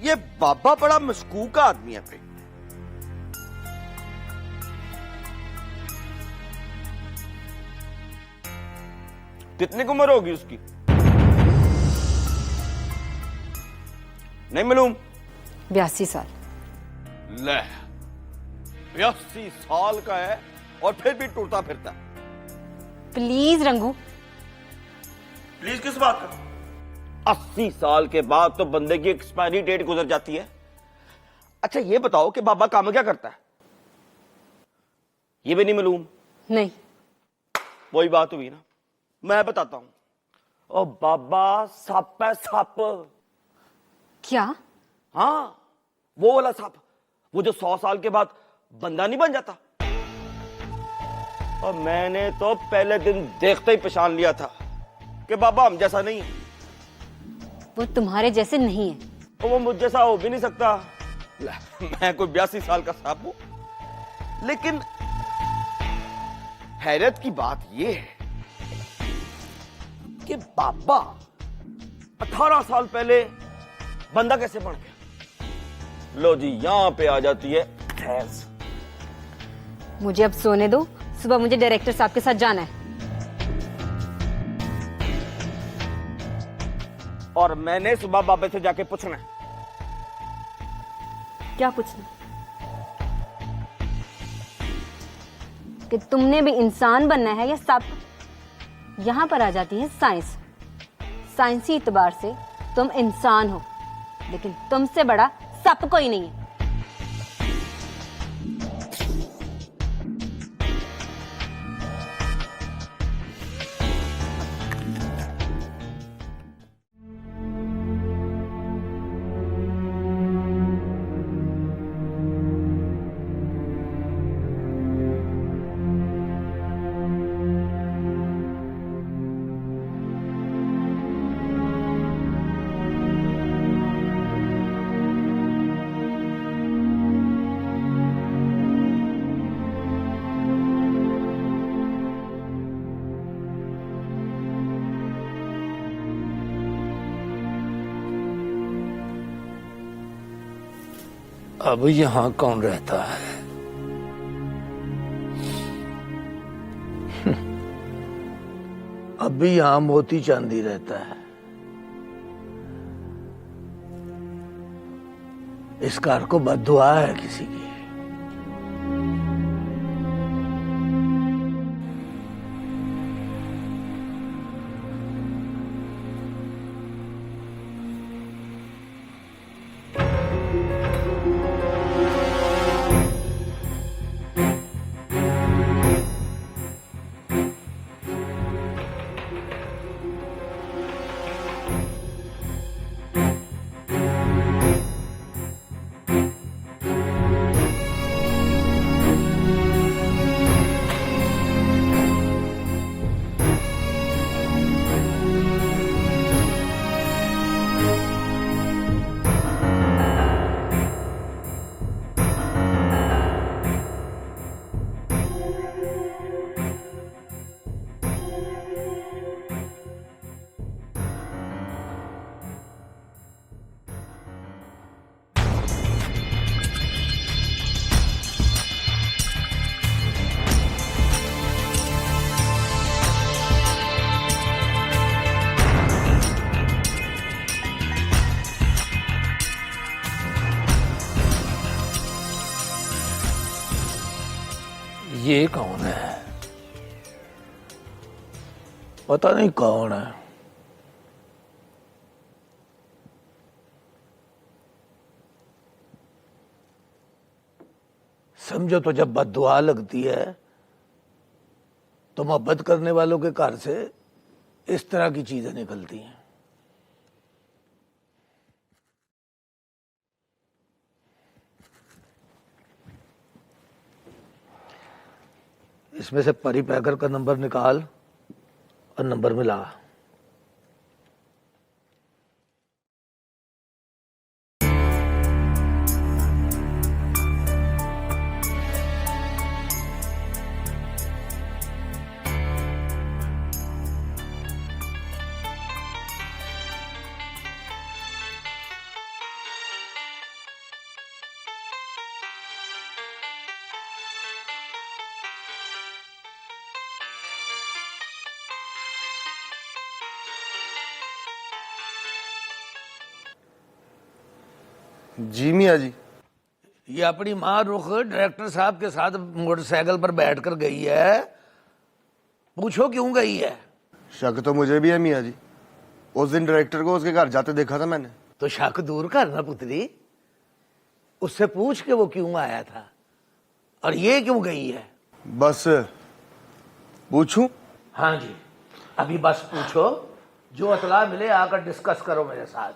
ये बाबा बड़ा मशकूक आदमी है भाई। कितनी उम्र होगी उसकी? नहीं मालूम। 82 साल। ले 82 साल का है और फिर भी टूटता फिरता। प्लीज रंगू। प्लीज किस बात का? 80 साल के बाद तो बंदे की एक्सपायरी डेट गुजर जाती है। अच्छा ये बताओ कि बाबा काम क्या करता है? ये भी नहीं मालूम। नहीं। वही बात हुई ना, मैं बताता हूं। ओ बाबा सप है, सप। क्या? हाँ वो वाला सप, वो जो 100 साल के बाद बंदा नहीं बन जाता। और मैंने तो पहले दिन देखते ही पहचान लिया था कि बाबा हम जैसा नहीं है। वो तुम्हारे जैसे नहीं है। तो वो मुझ जैसा हो भी नहीं सकता। मैं कोई 82 साल का सांप हूं। लेकिन हैरत की बात यह है कि बाबा 18 साल पहले बंदा कैसे बन गया? लो जी यहां पे आ जाती है ठहस। मुझे अब सोने दो, सुबह मुझे डायरेक्टर साहब के साथ जाना है। और मैंने सुबह बाबे से जाके पूछना है। क्या पूछना? कि तुमने भी इंसान बनना है या सांप? यहां पर आ जाती है साइंस। साइंसी इतबार से तुम इंसान हो, लेकिन तुमसे बड़ा सांप कोई नहीं है। अब यहाँ कौन रहता है? अब भी यहाँ मोती चांदी रहता है। इस कार को बद्दुआ है किसी की। ये कौन है? पता नहीं कौन है। समझो तो जब बद्दुआ लगती है तो मोहब्बत करने वालों के घर से इस तरह की चीजें निकलती हैं। इसमें से परी पैकर का नंबर निकाल और नंबर मिला। जी मियाँ जी। ये अपनी माँ रुख डायरेक्टर साहब के साथ मोटरसाइकिल पर बैठकर गई है। पूछो क्यों गई है? शक तो मुझे भी है मियाँ जी। उस दिन डायरेक्टर को उसके घर जाते देखा था मैंने। तो शक दूर करना पुत्री। उससे पूछ के वो क्यों आया था और ये क्यों गई है। बस पूछूं? हाँ जी, अभी बस पूछो। जो इतला मिले आकर डिस्कस करो मेरे साथ।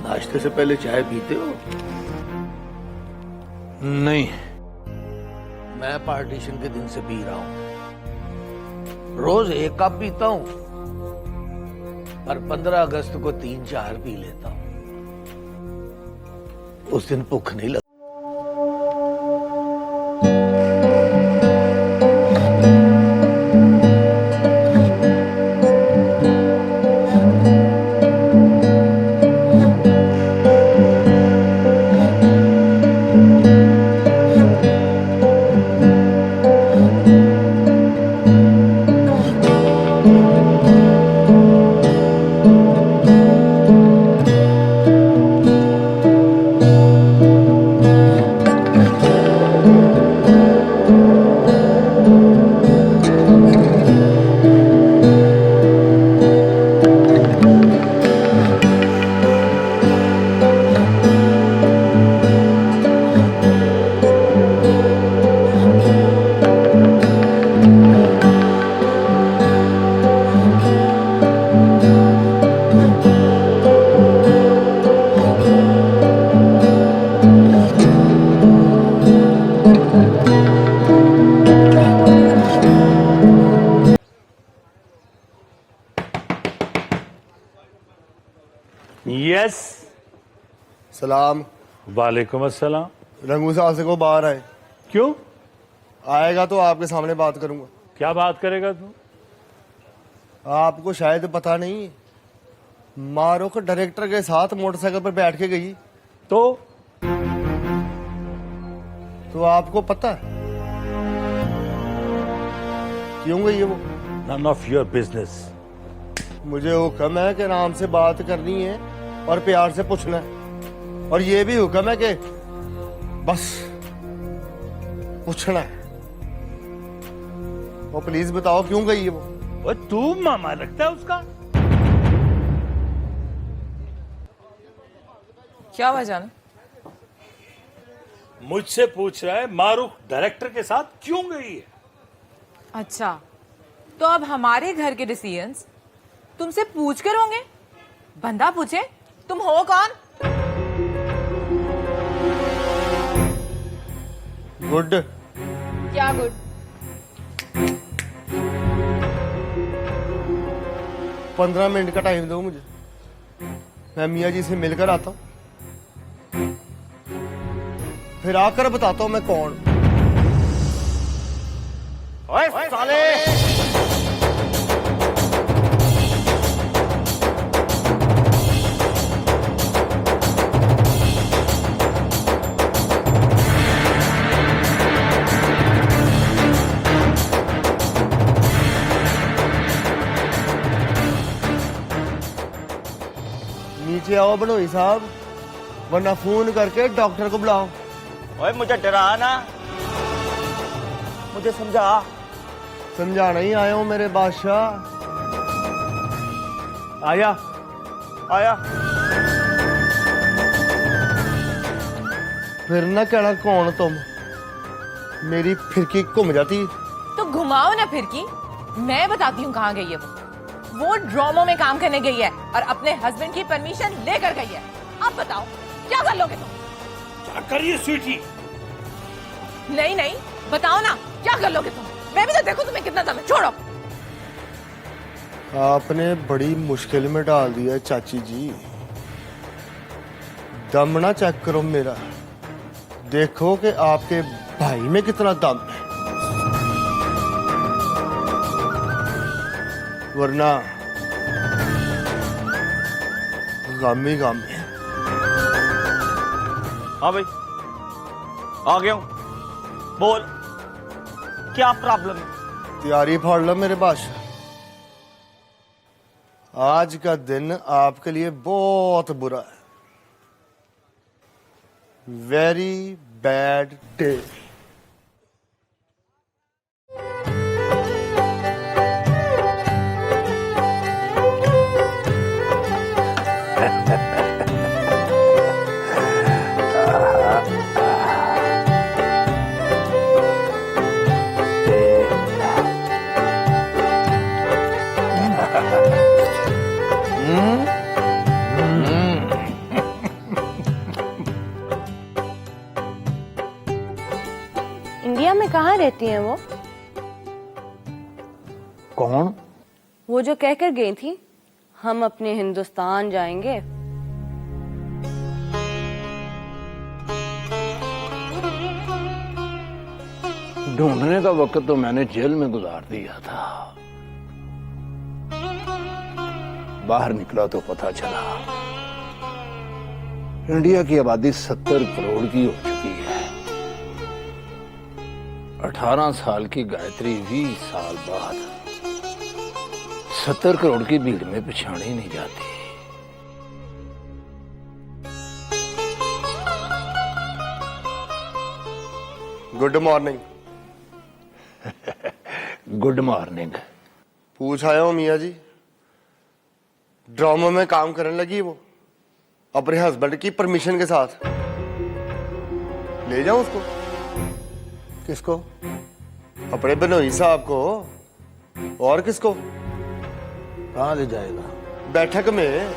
नाश्ते से पहले चाय पीते हो? नहीं। मैं पार्टीशन के दिन से पी रहा हूं। रोज 1 कप पीता हूं, पर 15 अगस्त को 3-4 पी लेता हूं। उस दिन भूख नहीं लगती। यस। सलाम। वालेकुम अस्सलाम। रंगू साहब से को बाहर आए। क्यों? आएगा तो आपके सामने बात करूंगा। क्या बात करेगा तू? आपको शायद पता नहीं, मारूख डायरेक्टर के साथ मोटरसाइकिल पर बैठ के गई। तो आपको पता है क्यों गई है वो? None of your business. मुझे हुक्म है कि आराम से बात करनी है और प्यार से पूछना है, और ये भी हुक्म है कि बस पूछना है। वो प्लीज बताओ क्यों गई है वो? वो तू मामा लगता है उसका? क्या हुआ जान? मुझसे पूछ रहा है मारूख डायरेक्टर के साथ क्यों गई है। अच्छा, तो अब हमारे घर के डिसीजंस तुमसे पूछ कर होंगे? बंदा पूछे तुम हो कौन? गुड। क्या गुड? 15 मिनट का टाइम दो मुझे, मैं मियाँ जी से मिलकर आता हूँ, फिर आकर बताता हूँ मैं कौन। ओए साले! नीचे आओ बनोई साहब, वरना फोन करके डॉक्टर को बुलाओ। ओए मुझे डरा ना, मुझे समझा। समझाना ही आया हूं मेरे बादशाह। आया आया। फिर ना कहना कौन तुम, मेरी फिरकी घूम जाती। तो घुमाओ ना फिर की, मैं बताती हूँ कहाँ गई है वो ड्रामों में काम करने गई है और अपने हस्बैंड की परमिशन लेकर गई है। अब बताओ क्या कर लोगे तुम? क्या करिए स्वीटी? नहीं नहीं, बताओ ना क्या कर लोगे तुम? मैं भी तो देखो तुम्हें कितना दम है। छोड़ो। आपने बड़ी मुश्किल में डाल दिया चाची जी। दम ना चेक करो मेरा, देखो कि आपके भाई में कितना दम है, वरना गम ही गम है। हाँ भाई, आ गया हूं। बोल, क्या प्रॉब्लम है? तैयारी फाड़ लो मेरे बादशाह, आज का दिन आपके लिए बहुत बुरा है। Very bad day. इंडिया में कहाँ रहती हैं वो? कौन? वो जो कहकर गई थी हम अपने हिंदुस्तान जाएंगे। ढूंढने का वक्त तो मैंने जेल में गुजार दिया था, बाहर निकला तो पता चला इंडिया की आबादी 70 करोड़ की हो चुकी है। 18 साल की गायत्री 20 साल बाद 70 करोड़ की भीड़ में पहचानी नहीं जाती। Good morning. Good morning. पूछ आया हूं मियाँ जी, ड्रामा में काम करने लगी वो अपने हस्बैंड की परमिशन के साथ, ले जाऊं उसको? किसको? अपने बनोई साहब को। और किसको? कहाँ ले जाएगा? बैठक में,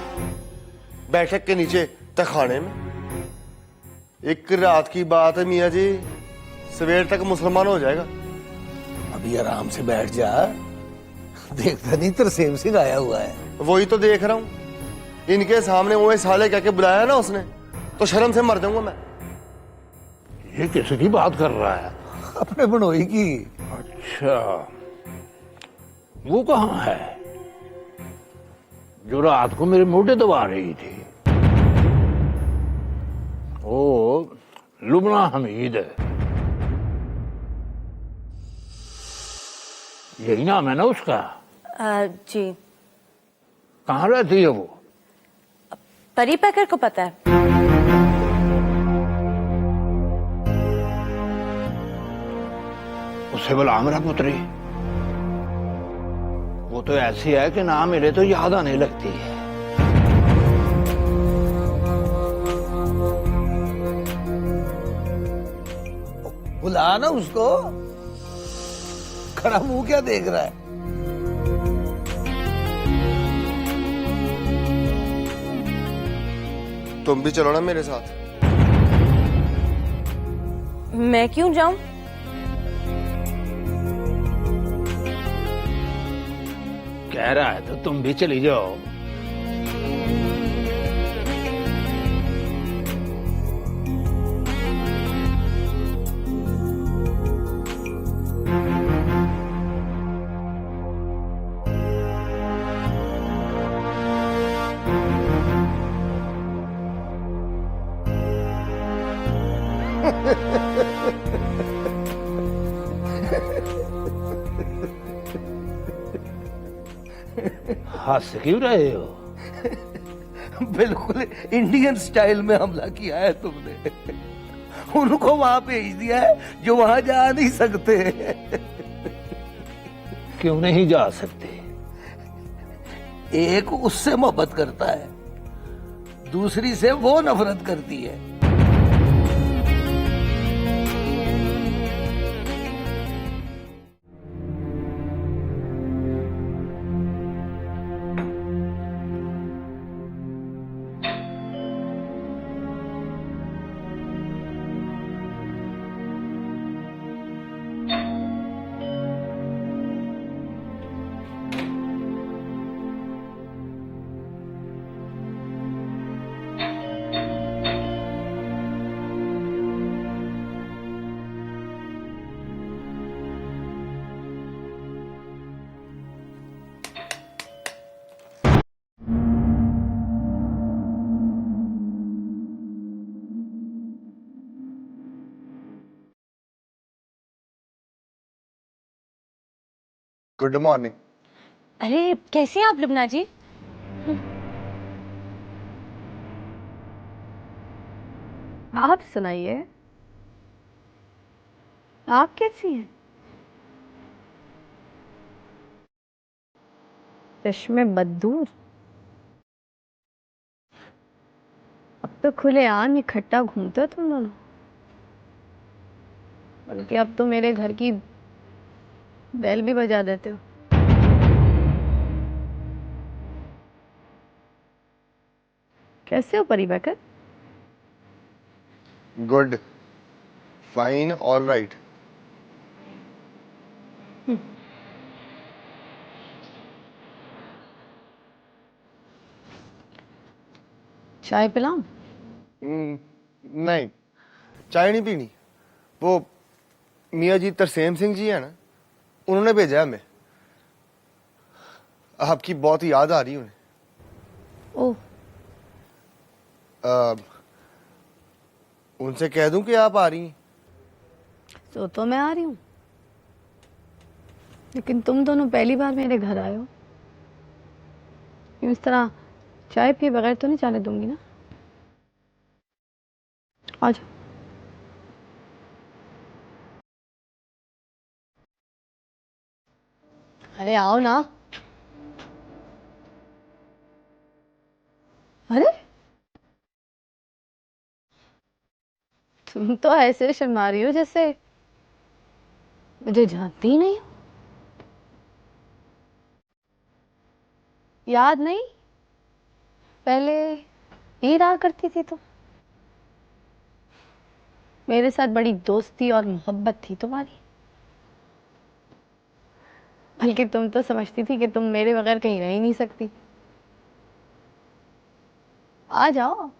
बैठक के नीचे तखाने में। एक रात की बात है मियाँ जी, सवेर तक मुसलमान हो जाएगा। अभी आराम से बैठ जा, देखता नहीं तरसेम सिंह आया हुआ है। वही तो देख रहा हूं। इनके सामने वो साले कह के बुलाया ना उसने, तो शर्म से मर जाऊंगा मैं। ये किसकी बात कर रहा है? अपने बनोई की। अच्छा, वो कहाँ है जो रात को मेरे मोटे दबा रही थी? ओ, लुबना हमीद है, यही नाम है ना उसका? जी। कहाँ रहती है वो? परी पैकर को पता है। उससे बोला मेरा पुत्री, वो तो ऐसी है कि ना मिले तो याद आने लगती है। बुला ना उसको। खड़ा मुंह क्या देख रहा है? तुम भी चलो ना मेरे साथ। मैं क्यों जाऊं? कह रहा है तो तुम भी चली जाओ। हंस क्यों रहे हो? बिल्कुल इंडियन स्टाइल में हमला किया है तुमने। उनको वहां भेज दिया है जो वहां जा नहीं सकते। क्यों नहीं जा सकते? एक उससे मोहब्बत करता है, दूसरी से वो नफरत करती है। Good morning. अरे कैसे हैं आप लुबना जी? आप सुनाइए, आप कैसी हैं? चश्मे बददूर। अब तो खुलेआम इकट्ठा घूमते हो तुम दोनों, बल्कि अब तो मेरे घर की बेल भी बजा देते हो। कैसे हो परी baker? Good, fine, all right. चाय पिलाऊं? नहीं, चाय नहीं पीनी। वो मियाँ जी तरसेम सिंह जी है ना, उन्होंने भेजा है हमें। आपकी बहुत याद आ रही है उन्हें। ओह, उनसे कह दूं कि आप आ रही हैं? तो मैं आ रही हूँ, लेकिन तुम दोनों पहली बार मेरे घर आए हो। इस तरह चाय पिए बगैर तो नहीं जाने दूंगी ना। आ जाओ। अरे आओ ना। अरे तुम तो ऐसे शर्मा रही हो जैसे मुझे जानती ही नहीं हो। याद नहीं, पहले यही रहा करती थी तुम। मेरे साथ बड़ी दोस्ती और मोहब्बत थी तुम्हारी, बल्कि तुम तो समझती थी कि तुम मेरे बगैर कहीं रह ही नहीं सकती। आ जाओ।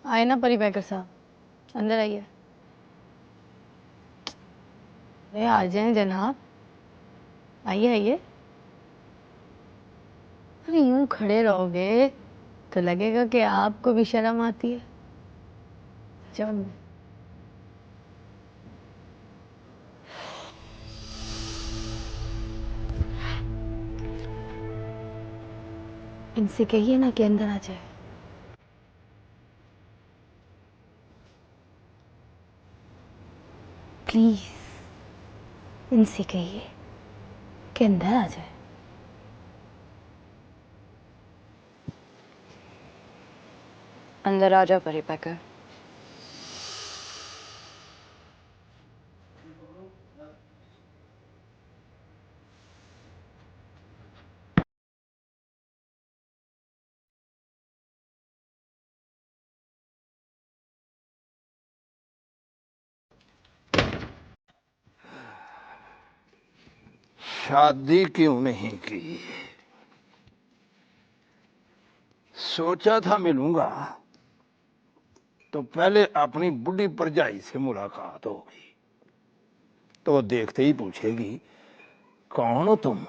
आए ना परिवैकर साहब, अंदर आइए। अरे आ जाए जनाब, आइए आइए। अरे यूं खड़े रहोगे तो लगेगा कि आपको भी शर्म आती है। चलो इनसे कहिए ना कि अंदर आ जाए। प्लीज इनसे कहिए कि अंदर आ जाए। अंदर आ जाओ परिपैकर। शादी क्यों नहीं की? सोचा था मिलूंगा तो पहले अपनी बुढ़ी भरजाई से मुलाकात होगी, तो देखते ही पूछेगी कौन हो तुम।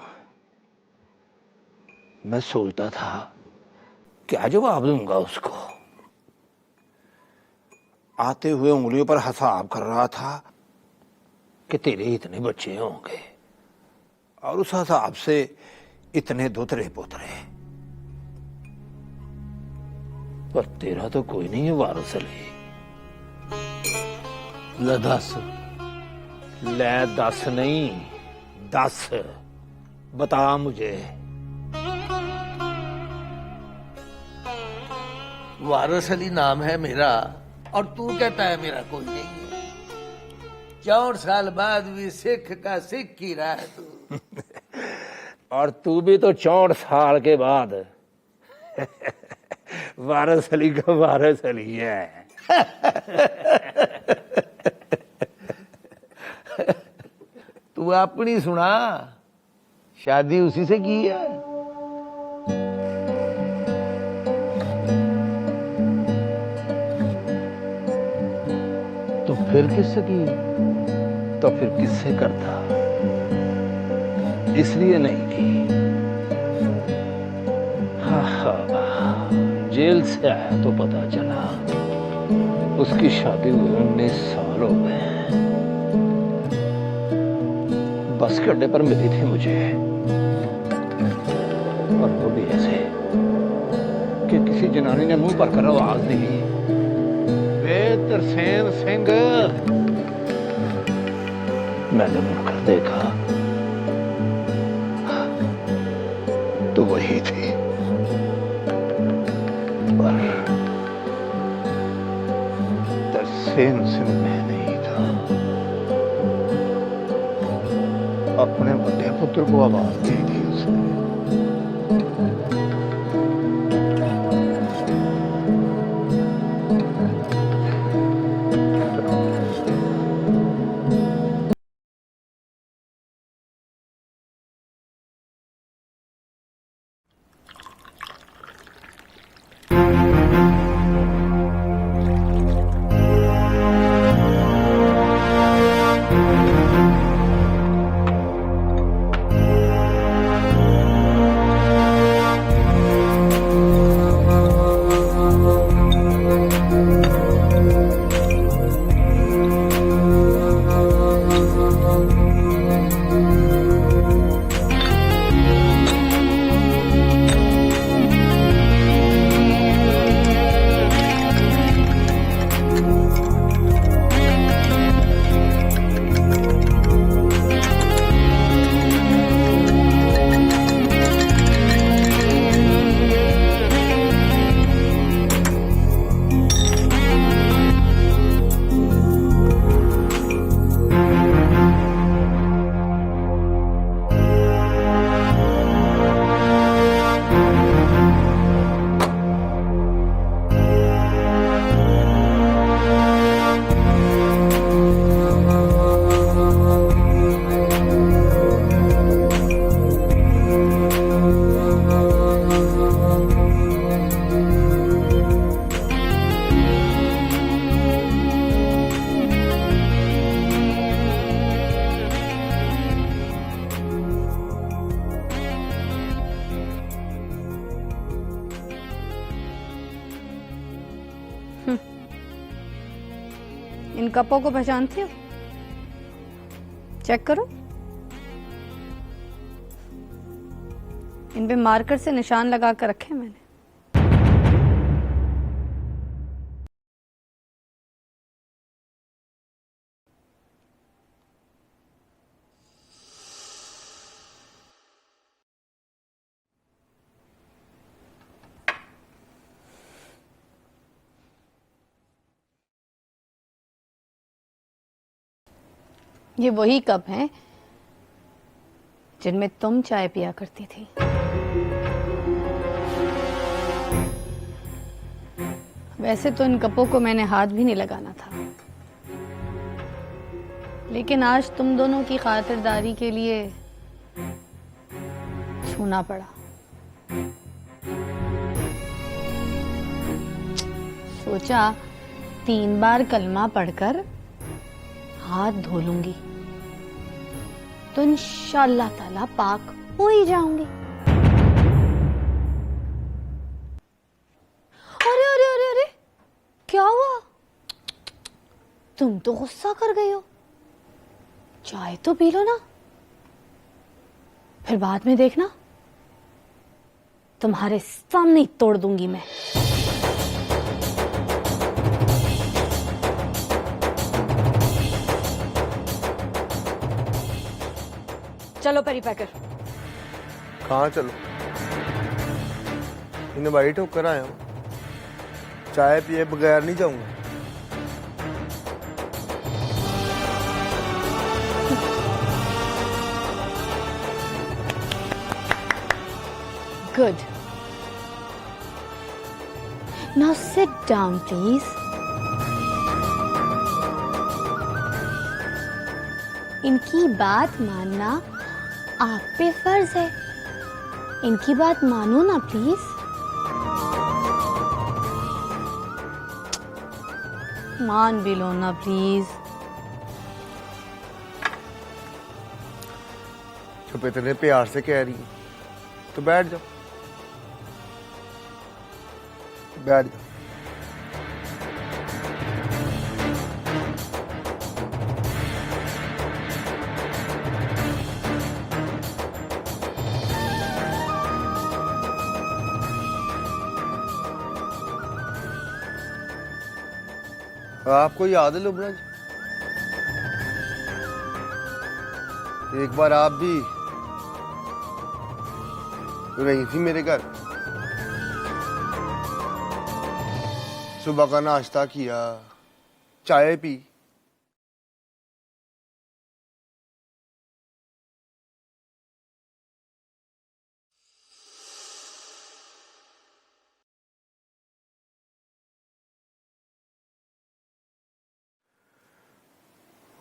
मैं सोचता था क्या जवाब दूंगा उसको। आते हुए उंगलियों पर हिसाब कर रहा था कि तेरे इतने बच्चे होंगे, और उस हिसाब से इतने दोतरे पोतरे, पर तेरा तो कोई नहीं है वारिस अली। ले दस। ले दस नहीं, दस बता मुझे। वारिस अली नाम है मेरा, और तू कहता है मेरा कोई नहीं है। 64 साल बाद भी सिख का सिख ही रहा है तू। और तू भी तो 64 साल के बाद वारिस अली का वारिस अली है। तू अपनी सुना, शादी उसी से की है। तो फिर किससे की? तो फिर किससे करता? इसलिए नहीं की। जेल से आया तो पता चला उसकी शादी हुए 19 साल हो गए। बस के अड्डे पर मिली थी मुझे, और वो भी ऐसे कि किसी जनानी ने मुंह पर कर आवाज दी, वे तरसेम सिंह। मैंने मुड़कर देखा तो वही थी, पर तरसेम सिंह मैं नहीं था। अपने बड़े पुत्र को आवाज दी थी उसने। इन कपों को पहचानती हो? चेक करो, इन पे मार्कर से निशान लगा कर रखे हैं मैंने। ये वही कप हैं जिनमें तुम चाय पिया करती थी। वैसे तो इन कपों को मैंने हाथ भी नहीं लगाना था, लेकिन आज तुम दोनों की खातिरदारी के लिए छूना पड़ा। सोचा 3 बार कलमा पढ़कर हाथ धो लूंगी तो इंशाअल्लाह ताला पाक हो ही जाऊंगी। अरे अरे अरे अरे, क्या हुआ? तुम तो गुस्सा कर गई हो। चाय तो पी लो ना, फिर बाद में देखना तुम्हारे सामने ही तोड़ दूंगी मैं। चलो परी पैकर। कहाँ चलो? इनवाइट होकर आया हूँ, चाय पिए बगैर नहीं जाऊंगा। Good. Now sit down, please. इनकी बात मानना आप पे फर्ज है। इनकी बात मानो ना प्लीज। मान भी लो ना प्लीज। जब इतने प्यार से कह रही है तो बैठ जाओ, बैठ जाओ। आपको याद है लुबना जी, एक बार आप भी रही थी मेरे घर, सुबह का नाश्ता किया, चाय पी।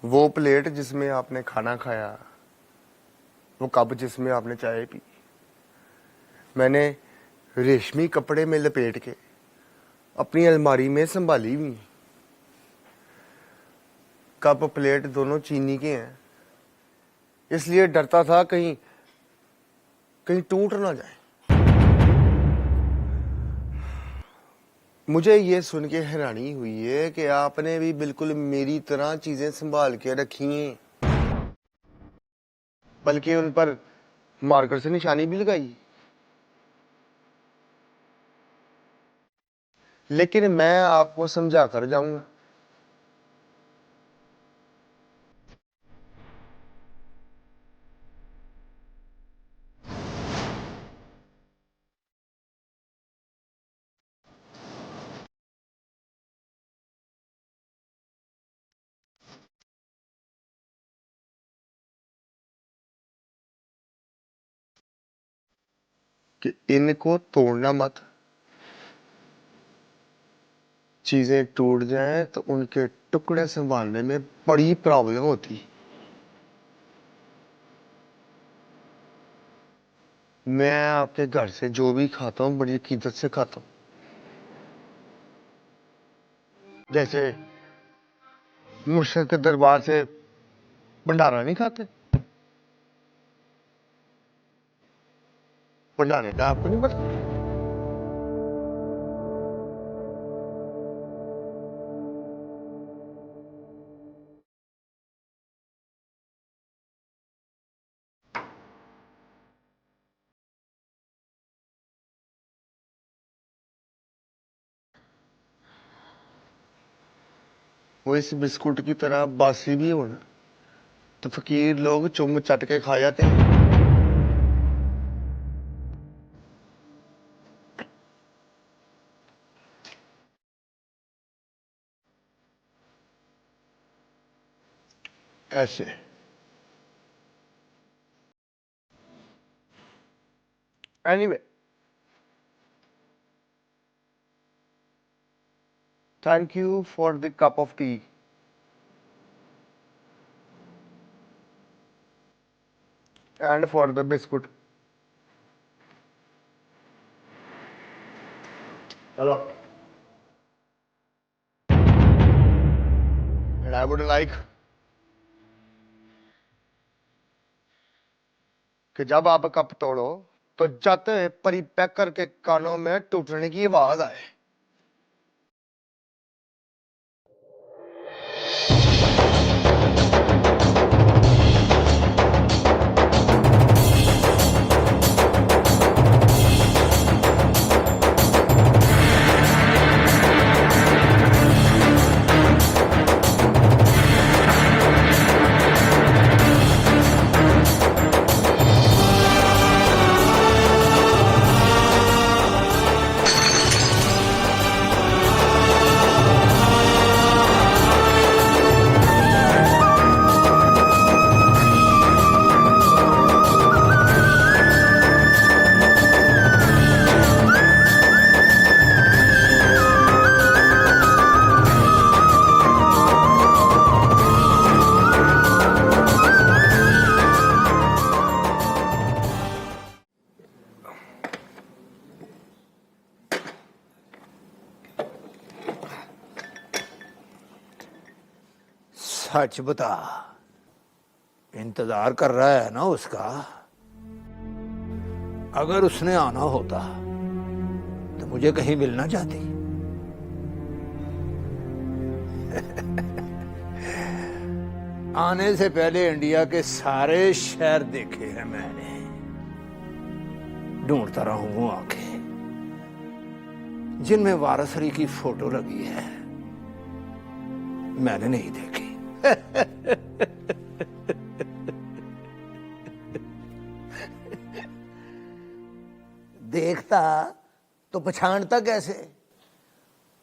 वो प्लेट जिसमें आपने खाना खाया, वो कप जिसमें आपने चाय पी, मैंने रेशमी कपड़े में लपेट के अपनी अलमारी में संभाली हुई। कप प्लेट दोनों चीनी के हैं, इसलिए डरता था कहीं कहीं टूट ना जाए। मुझे ये सुन के हैरानी हुई है कि आपने भी बिल्कुल मेरी तरह चीजें संभाल के रखी हैं, बल्कि उन पर मार्कर से निशानी भी लगाई। लेकिन मैं आपको समझा कर जाऊंगा। कि इनको तोड़ना मत, चीजें टूट जाएं तो उनके टुकड़े संभालने में बड़ी प्रॉब्लम होती। मैं आपके घर से जो भी खाता हूँ बड़ी अकीदत से खाता हूँ। जैसे मुर्शिद के दरबार से भंडारा नहीं खाते, भंडारे का आपको नहीं पता? वो इस बिस्कुट की तरह बासी भी हो ना तो फकीर लोग चुम चट के खा जाते हैं। ऐसे anyway thank you for the cup of T and for the biscuit. Hello. And I would like कि जब आप कप तोड़ो तो जाते हुए परिपैक करके कानों में टूटने की आवाज आए। सच बता, इंतजार कर रहा है ना उसका? अगर उसने आना होता तो मुझे कहीं मिलना चाहती? आने से पहले इंडिया के सारे शहर देखे हैं मैंने, ढूंढता रहा हूं वो आंखें जिनमें वारिस अली की फोटो लगी है, मैंने नहीं देखी। देखता तो पछाणता कैसे?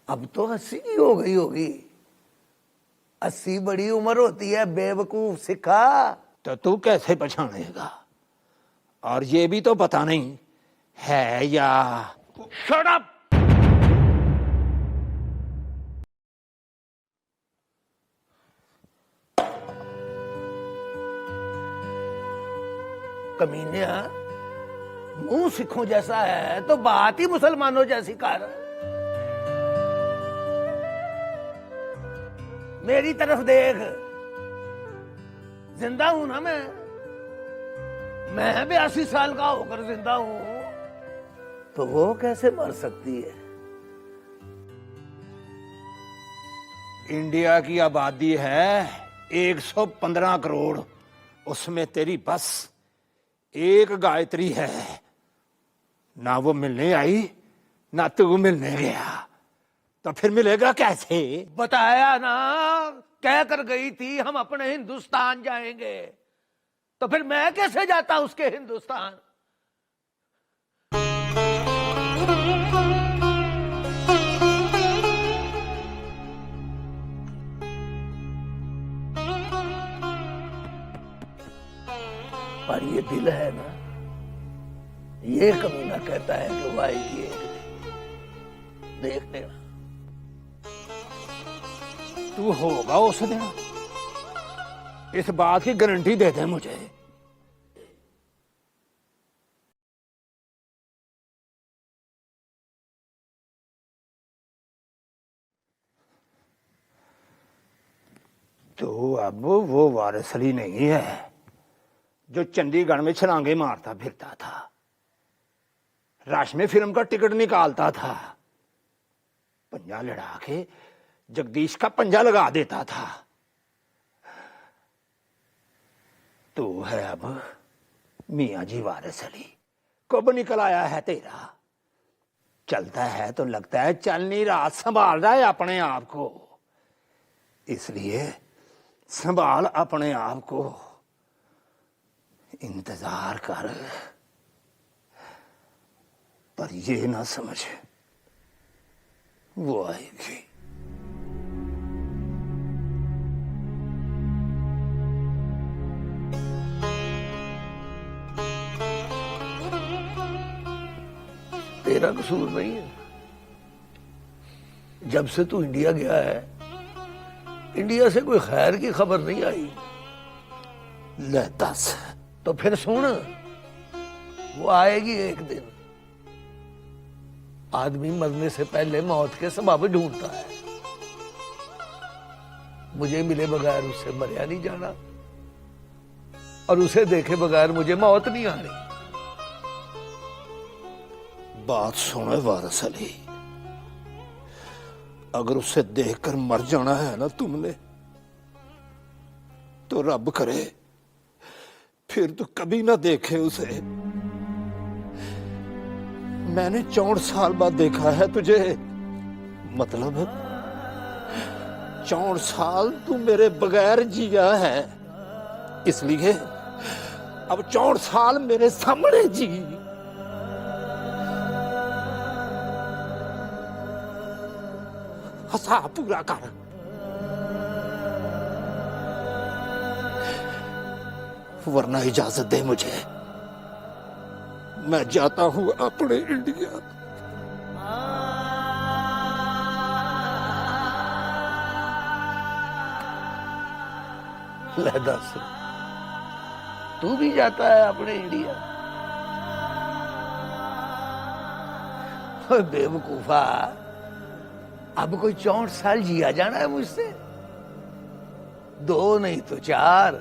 अब तो 80 की हो गई होगी। 80 बड़ी उम्र होती है बेवकूफ सिखा। तो तू कैसे पहचानेगा? और ये भी तो पता नहीं है या। Shut up! कमीनिया, मुंह सिखों जैसा है तो बात ही मुसलमानों जैसी कर। मेरी तरफ देख, जिंदा हूं ना मैं 82 साल का होकर जिंदा हूं, तो वो कैसे मर सकती है? इंडिया की आबादी है 115 करोड़, उसमें तेरी बस एक गायत्री है। ना वो मिलने आई ना तू मिलने गया, तो फिर मिलेगा कैसे? बताया ना, कह कर गई थी हम अपने हिंदुस्तान जाएंगे, तो फिर मैं कैसे जाता उसके हिंदुस्तान? पर ये दिल है ना, ये कमीना कहता है कि वो आएगी एक दिन, देख लेना। तू होगा उस दिन, इस बात की गारंटी दे दे मुझे। तो अब वो वारिस अली नहीं है जो चंडीगढ़ में छलांगे मारता फिरता था, राशमी फिल्म का टिकट निकालता था, पंजा लड़ा के जगदीश का पंजा लगा देता था। तो है अब मियां जी वारिस अली। कब निकल आया है तेरा? चलता है तो लगता है चल नहीं रहा, संभाल रहा है अपने आप को। इसलिए संभाल अपने आप को, इंतजार कर, पर ये ना समझ वो आएगी। तेरा कसूर नहीं है। जब से तू इंडिया गया है, इंडिया से कोई खैर की खबर नहीं आई। ले दस, तो फिर सुन, वो आएगी एक दिन। आदमी मरने से पहले मौत के सबब ढूंढता है। मुझे मिले बगैर उससे मरिया नहीं जाना, और उसे देखे बगैर मुझे मौत नहीं आनी। बात सुनो वारिस अली, अगर उसे देखकर मर जाना है ना तुमने, तो रब करे फिर तो कभी ना देखे उसे। मैंने 64 साल बाद देखा है तुझे, मतलब 64 साल तू मेरे बगैर जिया है, इसलिए अब 64 साल मेरे सामने जी। हंसा पूरा कर। वरना इजाजत दे मुझे, मैं जाता हूं अपने इंडिया। ले दस, तू भी जाता है अपने इंडिया? बेवकूफा, अब कोई 64 साल जिया जाना है मुझसे? 2 नहीं तो 4,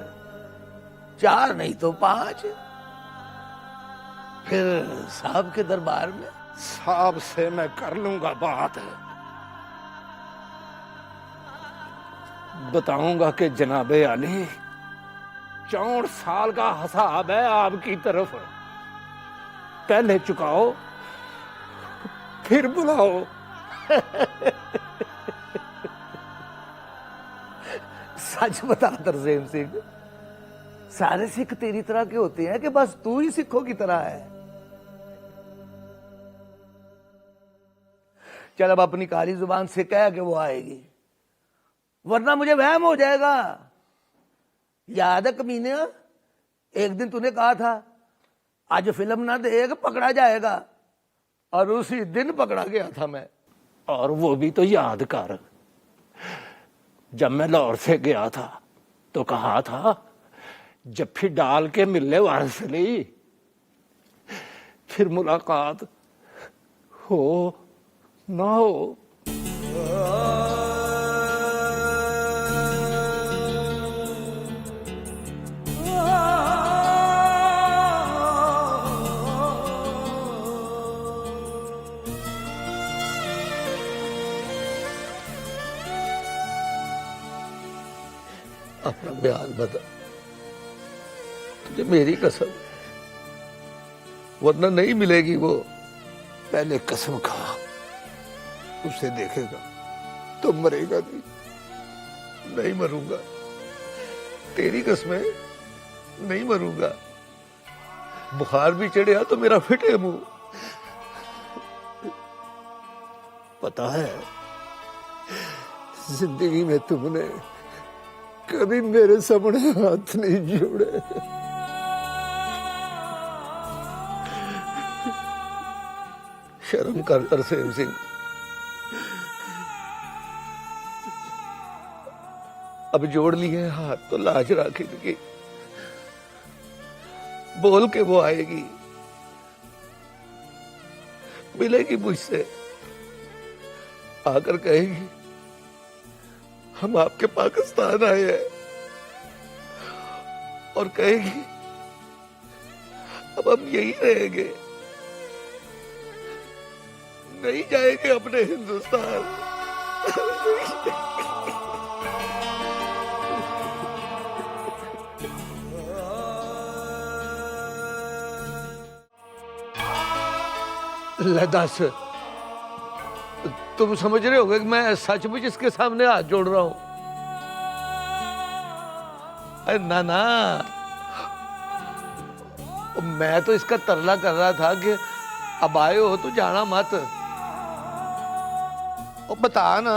4 नहीं तो 5। फिर साहब के दरबार में साहब से मैं कर लूंगा बात, बताऊंगा कि जनाबे अली 64 साल का हिसाब है आपकी तरफ, पहले चुकाओ फिर बुलाओ। सच बता तरसेम सिंह, सारे सिख तेरी तरह के होते हैं कि बस तू ही सिखों की तरह है? चल अब अपनी काली जुबान से कह कि वो आएगी, वरना मुझे वहम हो जाएगा। याद है कमीने, एक दिन तूने कहा था आज फिल्म ना देख पकड़ा जाएगा, और उसी दिन पकड़ा गया था मैं। और वो भी तो याद कर, जब मैं लाहौर से गया था तो कहा था जफ्फी डाल के मिलने वारिस अली, फिर मुलाकात हो ना हो। अपना बयान बता, तुझे मेरी कसम, वरना नहीं मिलेगी वो। पहले कसम खा, उसे देखेगा तो मरेगा नहीं। नहीं मरूंगा, तेरी कसमें नहीं मरूंगा। बुखार भी चढ़िया तो मेरा फिटे मुंह। पता है, जिंदगी में तुमने कभी मेरे सामने हाथ नहीं जोड़े। शर्म कर तरसेम सिंह, अब जोड़ लिए हाथ तो लाज राख इनकी। बोल के वो आएगी, मिलेगी मुझसे, आकर कहेगी हम आपके पाकिस्तान आए हैं, और कहेगी अब हम यही रहेंगे, नहीं जाएंगे अपने हिंदुस्तान। ले दस, तुम समझ रहे होगे कि मैं सचमुच इसके सामने हाथ जोड़ रहा हूं? अरे ना ना, मैं तो इसका तरला कर रहा था कि अब आए हो तो जाना मत। और बता ना,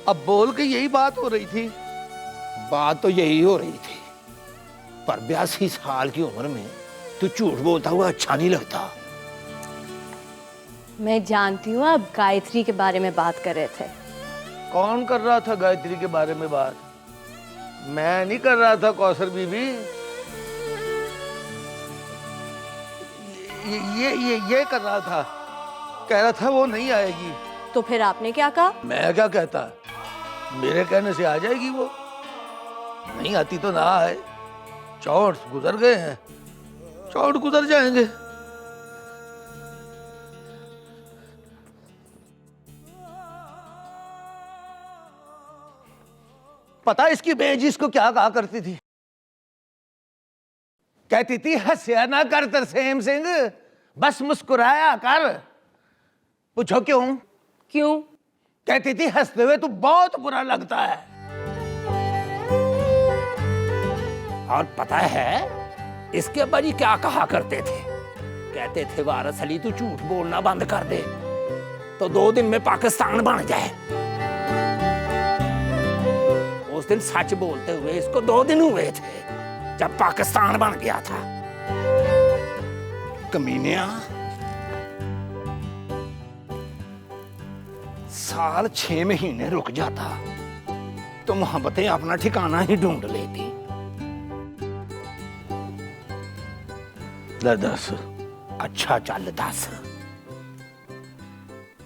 अब बोल के यही बात हो रही थी। बात तो यही हो रही थी, पर 82 साल की उम्र में तू झूठ बोलता हुआ अच्छा नहीं लगता। मैं जानती हूँ आप गायत्री के बारे में बात कर रहे थे। कौन कर रहा था गायत्री के बारे में बात? मैं नहीं कर रहा था कौसर बीबी। ये कर रहा था, कह रहा था वो नहीं आएगी। तो फिर आपने क्या कहा? मैं क्या कहता, मेरे कहने से आ जाएगी वो, नहीं आती तो ना आए। 64 गुजर गए हैं, 64 गुजर जाएंगे। पता इसकी बेजी इसको क्या कहा करती थी? कहती थी हंसिया ना कर तरसेम सिंह, बस मुस्कुराया कर। पूछो क्यों? क्यों? कहती थी हंसते हुए तू बहुत बुरा लगता है। और पता है इसके अब्बा जी क्या कहा करते थे? कहते थे वारस अली तू झूठ बोलना बंद कर दे तो 2 दिन में पाकिस्तान बन जाए। उस दिन सच बोलते हुए इसको 2 दिन हुए थे जब पाकिस्तान बन गया था। कमीनिया, साल 6 महीने रुक जाता तो मोहब्बतें अपना ठिकाना ही ढूंढ लेती। दस अच्छा चल दस,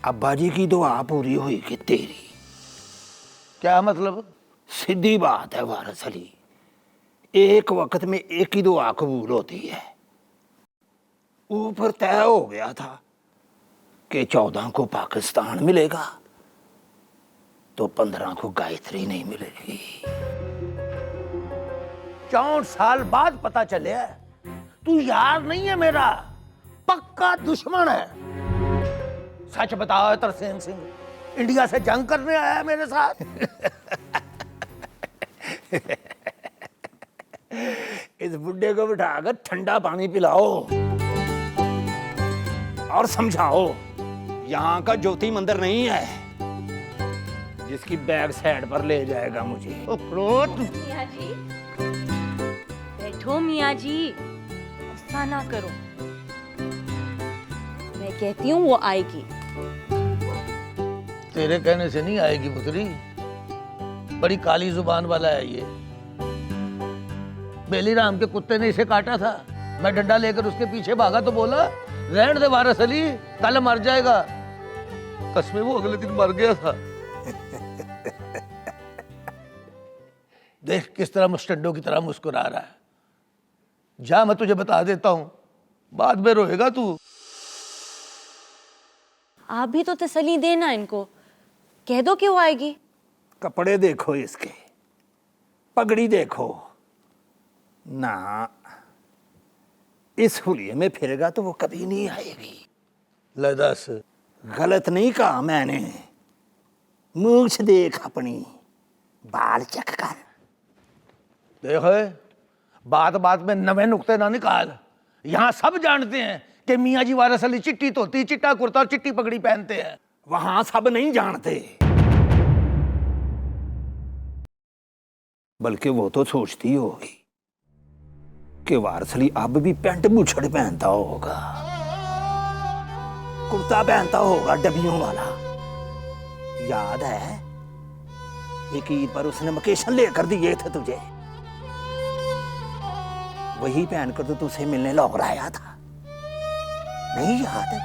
अब्बा जी की दुआ पूरी हुई कि तेरी? क्या मतलब? सीधी बात है वारस अली, एक वक्त में एक ही दुआ कबूल होती है। ऊपर तय हो गया था कि 14 को पाकिस्तान मिलेगा तो 15 को गायत्री नहीं मिलेगी। 64 साल बाद पता चले तू यार नहीं है मेरा, पक्का दुश्मन है। सच बताओ तरसेम सिंह, इंडिया से जंग करने आया है मेरे साथ? इस बुड्ढे को बिठाकर ठंडा पानी पिलाओ और समझाओ यहाँ का ज्योति मंदिर नहीं है जिसकी बैक साइड पर ले जाएगा मुझे। मियाँ जी बैठो, मियाँ जी गुस्सा ना करो। मैं कहती हूँ वो आएगी। तेरे कहने से नहीं आएगी पुत्री, बड़ी काली जुबान वाला है ये। बेलीराम के कुत्ते ने इसे काटा था, मैं डंडा लेकर उसके पीछे भागा तो बोला रहने दे वारस अली, कल मर जाएगा। कसमें वो अगले दिन मर गया था। देख किस तरह मुस्टंडो की तरह मुस्कुरा रहा है। जा, मैं तुझे बता देता हूं, बाद में रोएगा तू। आप भी तो तसल्ली देना इनको, कह दो कि वो आएगी। कपड़े देखो इसके, पगड़ी देखो ना, इस हुलिये में फिरेगा तो वो कभी नहीं आएगी। लदस गलत नहीं कहा मैंने, मूछ देख अपनी, बाल चेक कर। देखो बात बात में नवे नुक्ते ना निकाल। यहाँ सब जानते हैं कि मियाँ जी वारस अली चिट्टी धोती, चिट्टा कुर्ता और चिट्टी पगड़ी पहनते हैं। वहां सब नहीं जानते, बल्कि वो तो सोचती होगी कि वारस अली अब भी पैंट बुछड़ पहनता होगा, कुर्ता पहनता होगा डबियों वाला। याद है एक ईद पर उसने मकेशन लेकर दिए थे तुझे, वही पहनकर तो तुझसे मिलने लाहौर आया था, नहीं याद है?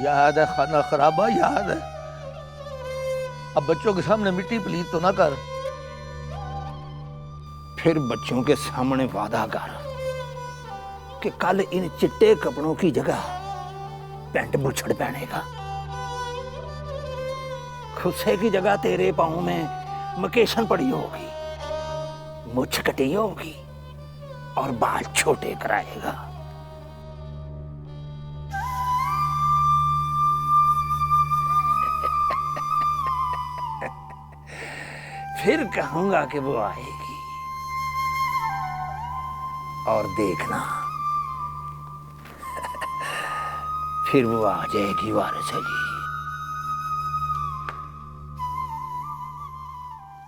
याद है खाना खराबा, याद है। अब बच्चों के सामने मिट्टी पलीत तो ना कर। फिर बच्चों के सामने वादा कर कि कल इन चिट्टे कपड़ों की जगह पैंट बुछड़ पहनेगा। खुस्से की जगह तेरे पांव में मकेशन पड़ी होगी, मुछ कटी होगी और बाल छोटे कराएगा। फिर कहूंगा कि वो आएगी, और देखना फिर वो आ जाएगी वारिस अली।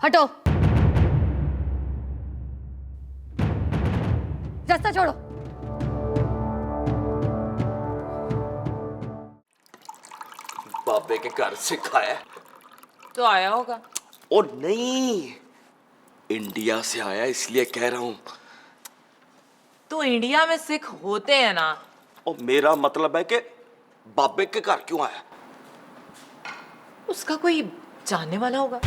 हटो, रास्ता छोड़ो। बाबे के घर से खाया तो आया होगा। और नहीं, इंडिया से आया इसलिए कह रहा हूं। तो इंडिया में सिख होते हैं ना। और मेरा मतलब है कि बाबे के घर क्यों आया? उसका कोई जानने वाला होगा।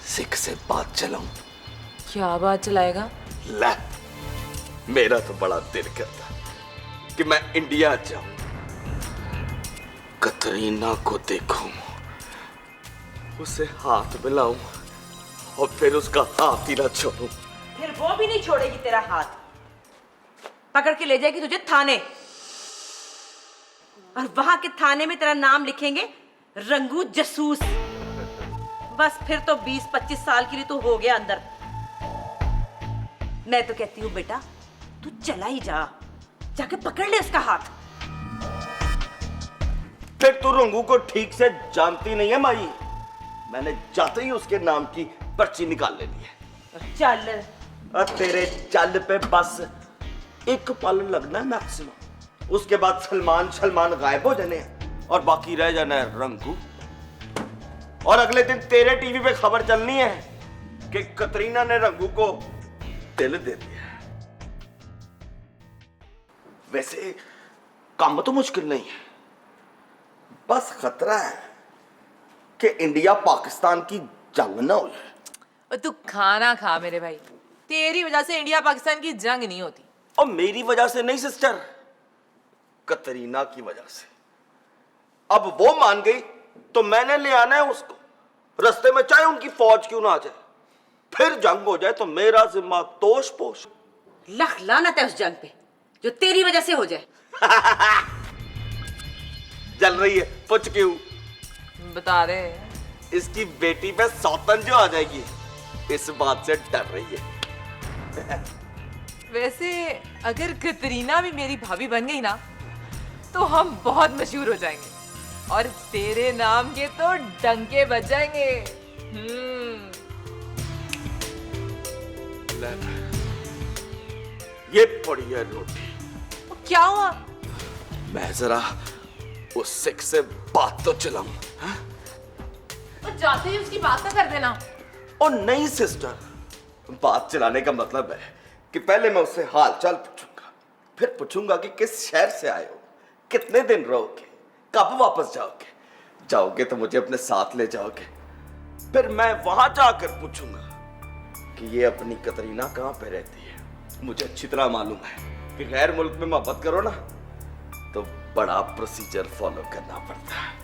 सिख से बात चलाऊं? क्या बात चलाएगा? ले, मेरा तो बड़ा दिल करता कि मैं इंडिया जाऊं, कतरीना को देखूं, उसे हाथ मिलाऊं और फिर उसका हाथ ही ना छोड़ूं। फिर वो भी नहीं छोड़ेगी तेरा हाथ, पकड़ के ले जाएगी तुझे थाने, और वहां के थाने में तेरा नाम लिखेंगे रंगू जसूस। बस फिर तो 20-25 साल के लिए तू हो गया अंदर। मैं तो कहती हूँ बेटा तू चला ही जा, जाके पकड़ ले उसका हाथ। फिर तू रंगू को ठीक से जानती नहीं है माई। मैंने जाते ही उसके नाम की पर्ची निकाल लेनी है। चल, और तेरे चल पे बस एक पल लगना है मैक्सिमम। उसके बाद सलमान गायब हो जाने हैं और बाकी रह जाना है रंगू। और अगले दिन तेरे टीवी पे खबर चलनी है कि कतरीना ने रंगू को दिल दे दिया। वैसे काम तो मुश्किल नहीं है, बस खतरा है कि इंडिया पाकिस्तान की जंग ना हो जाए। और तू खाना खा मेरे भाई, तेरी वजह से इंडिया पाकिस्तान की जंग नहीं होती। और मेरी वजह से नहीं सिस्टर, कतरीना की वजह से। अब वो मान गई तो मैंने ले आना है उसको। रास्ते में चाहे उनकी फौज क्यों ना आ जाए, फिर जंग हो जाए तो मेरा जिम्मा तोश पोश। लख लानत है उस जंग पे जो तेरी वजह से हो जाए। जल रही है, पूछ क्यों? बता दे। इसकी बेटी पे सौतन जो आ जाएगी, इस बात से डर रही है। वैसे अगर कतरीना भी मेरी भाभी बन गई ना तो हम बहुत मशहूर हो जाएंगे और तेरे नाम के तो डंके बज जाएंगे। ये पड़ी है रोटी। क्या हुआ? मैं जरा उस सिख से बात तो चलाऊं। तो जाते ही उसकी बात ना कर देना। और नहीं सिस्टर, बात चलाने का मतलब है कि पहले मैं उससे हाल चाल पूछूंगा, फिर पूछूंगा कि किस शहर से आए हो, कितने दिन रहोगे, कब वापस जाओगे, जाओगे तो मुझे अपने साथ ले जाओगे। फिर मैं वहां जाकर पूछूंगा कि ये अपनी कतरीना कहां पे रहती है। मुझे अच्छी तरह मालूम है कि गैर मुल्क में मोहब्बत करो ना तो बड़ा प्रोसीजर फॉलो करना पड़ता है।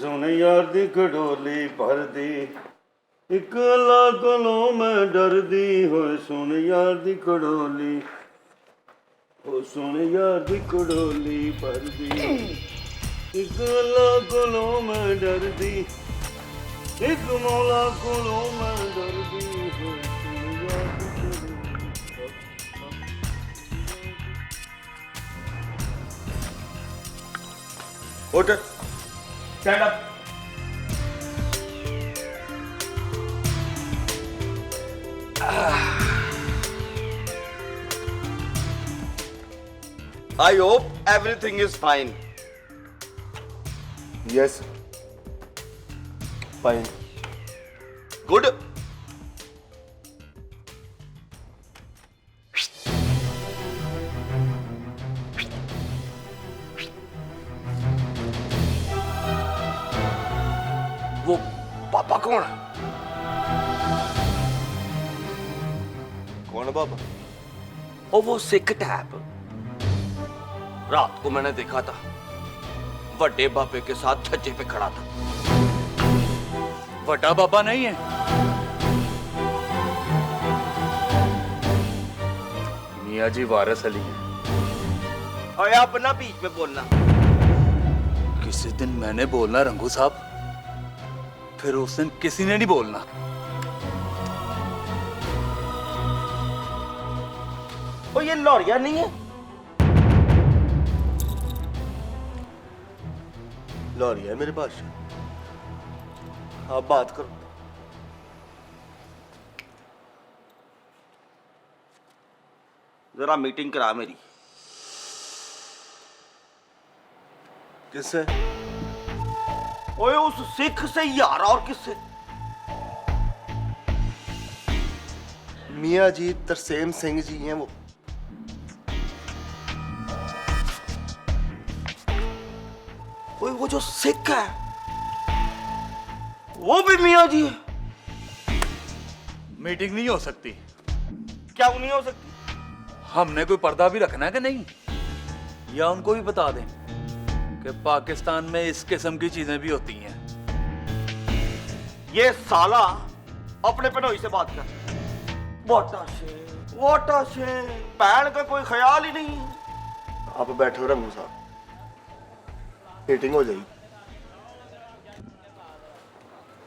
सुन यार दी खडोली भर दी, एक लागलों में डर दी हो। सुन यार दी खडोली, ओ सुन यार दी खडोली भर दी, एक लागलों में डर दी, एक मौला कोलों में डर दी हो। सुन यार दी खडोली। उठ, stand up. I hope everything is fine. Yes, fine. Good. वो पापा कौन है? कौन है पापा? ओ वो सिख टैप। रात को मैंने देखा था, बड़े बाबे के साथ छज्जे पे खड़ा था। बड़ा बाबा नहीं है, मियाँ जी वारिस अली है। और अपना बीच में बोलना। किसी दिन मैंने बोलना रंगू साहब, फिर उस दिन किसी ने नहीं बोलना। और ये लौरिया नहीं है? लौरिया है मेरे पास। आप बात करो। जरा मीटिंग करा मेरी। किससे? ओए उस सिख से यार, और किससे? मियाँ जी तरसेम सिंह जी हैं वो। ओए वो जो सिख है वो भी मियाँ जी है? मीटिंग नहीं हो सकती। क्या वो नहीं हो सकती? हमने कोई पर्दा भी रखना है कि नहीं, या उनको भी बता दें कि पाकिस्तान में इस किस्म की चीजें भी होती हैं। ये साला अपने पनोई से बात कर। वाटा से पैर का कोई ख्याल ही नहीं। आप बैठो रंगू साहब, मीटिंग हो जाएगी।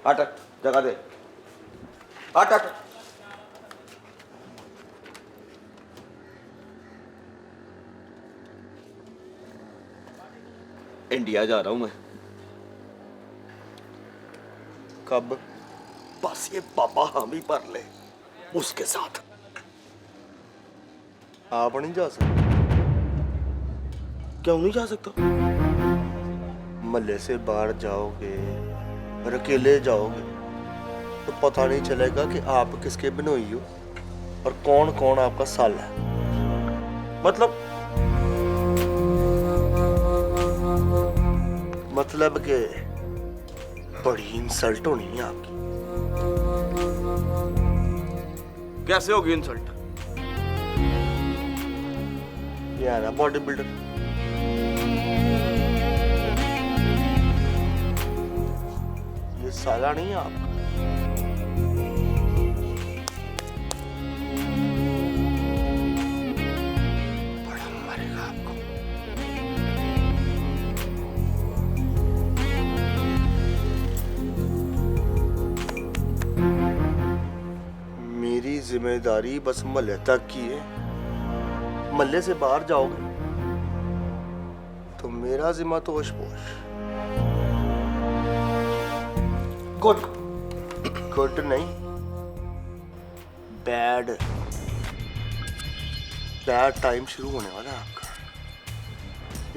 हट जगह दे। हट। इंडिया जा रहा हूं मैं। कब? बस ये बाबा हामी भर ले उसके साथ। आप नहीं जा सकते। क्यों नहीं जा सकता? महल्ले से बाहर जाओगे और अकेले जाओगे तो पता नहीं चलेगा कि आप किसके बनोई हो और कौन कौन आपका साल है। मतलब कि बड़ी इंसल्ट होनी है आपकी। कैसे होगी इंसल्ट? ये है ना बॉडी बिल्डर। ये साला नहीं है आपका। बड़ा मरेगा आपको। मेरी जिम्मेदारी बस महल्ले तक की है। महल्ले से बाहर जाओगे तो मेरा जिम्मा तो पोश। गुड नहीं, बैड टाइम शुरू होने वाला है आपका।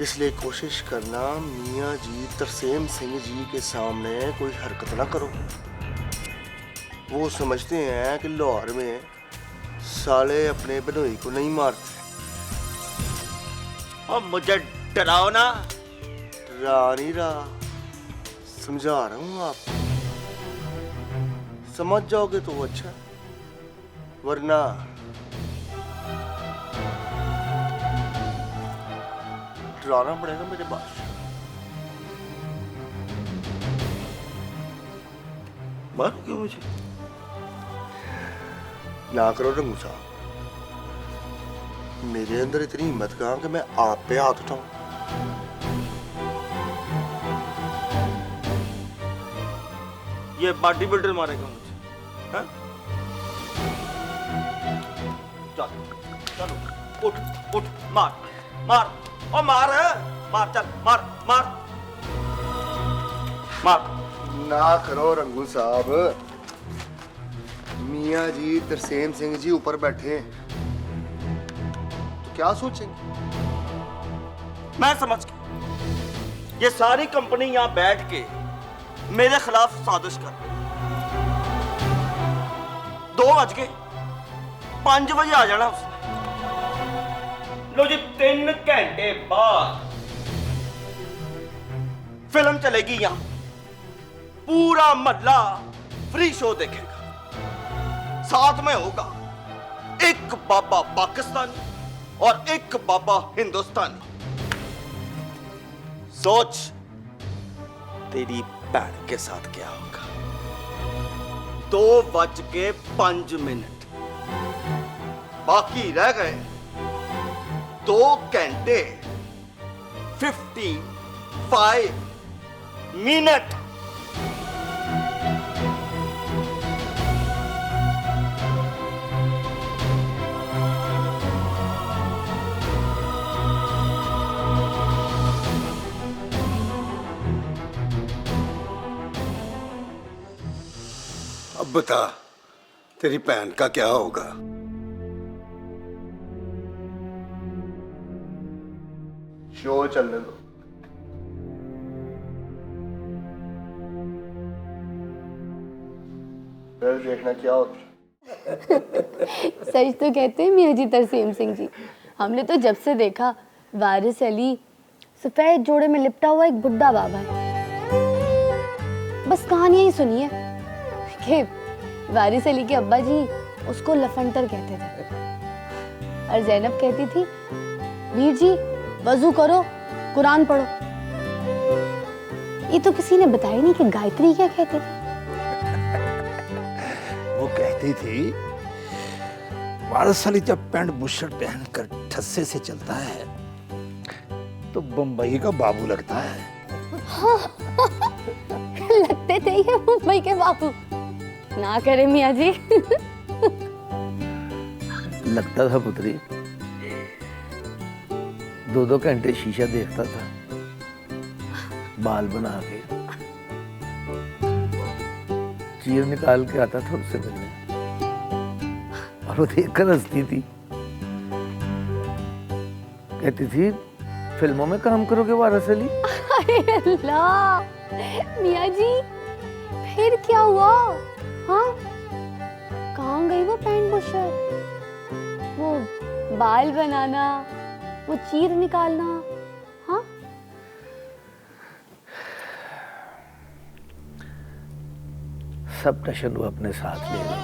इसलिए कोशिश करना मियाँ जी तरसेम सिंह जी के सामने कोई हरकत ना करो। वो समझते हैं कि लाहौर में साले अपने बनोई को नहीं मारते। और मुझे डराओ ना। डरा नहीं रहा, समझा रहा हूं आपको। समझ जाओगे तो अच्छा, वरना डराना पड़ेगा मेरे पास। मारोगे मुझे? ना करो रंगू साहब, मेरे अंदर इतनी हिम्मत कहाँ कि मैं आप पे हाथ उठाऊं। ये बॉडी बिल्डर मारेगा मुझे? हाँ? चलो उठ मार और मार चल मार। ना करो रंगू साहब, मियाँ जी तरसेम सिंह जी ऊपर बैठे हैं तो क्या सोचेंगे? मैं समझ गया। ये सारी कंपनी यहां बैठ के मेरे खिलाफ साजिश कर रही। 2 बज गए, 5 बजे आ जाना उसने। लो जी 3 घंटे बाद फिल्म चलेगी यहां। पूरा महल्ला फ्री शो देखेगा। साथ में होगा एक बाबा पाकिस्तानी और एक बाबा हिंदुस्तानी। सोच तेरी बहन के साथ क्या होगा। 2:05 बाकी रह गए 2 घंटे 55 मिनट। बता तेरी बहन का क्या होगा? शो चलने दो। फिर देखना क्या होता है। सच तो कहते हैं मियाँ जी तरसेम सिंह जी, हमने तो जब से देखा वारिस अली सफेद जोड़े में लिपटा हुआ एक बुड्ढा बाबा है। बस कहानी ही सुनी है कि वारिस अली के अब्बा जी उसको लफंटर कहते थे और जैनब कहती थी वीर जी वजू करो कुरान पढ़ो। ये तो किसी ने बताया नहीं कि गायत्री क्या कहते थे। वो कहती थी वारिस अली जब पैंट बुशर्ट पहनकर ठस्से से चलता है तो बम्बई का बाबू लगता है। लगते थे ये मुंबई के बाबू। ना करे मियाँ जी। लगता था पुत्री, 2-2 घंटे शीशा देखता था बाल बना के, चीर निकाल के आता था उससे मिलने और वो देखकर हंसती थी। कहती थी फिल्मों में काम करोगे वारिस अली? अरे अल्लाह मियाँ जी, फिर क्या हुआ? हाँ, कहाँ गई वो पैंट बुशर्ट, वो बाल बनाना, वो चीर निकालना? हाँ, सब टशन वो अपने साथ ले गई,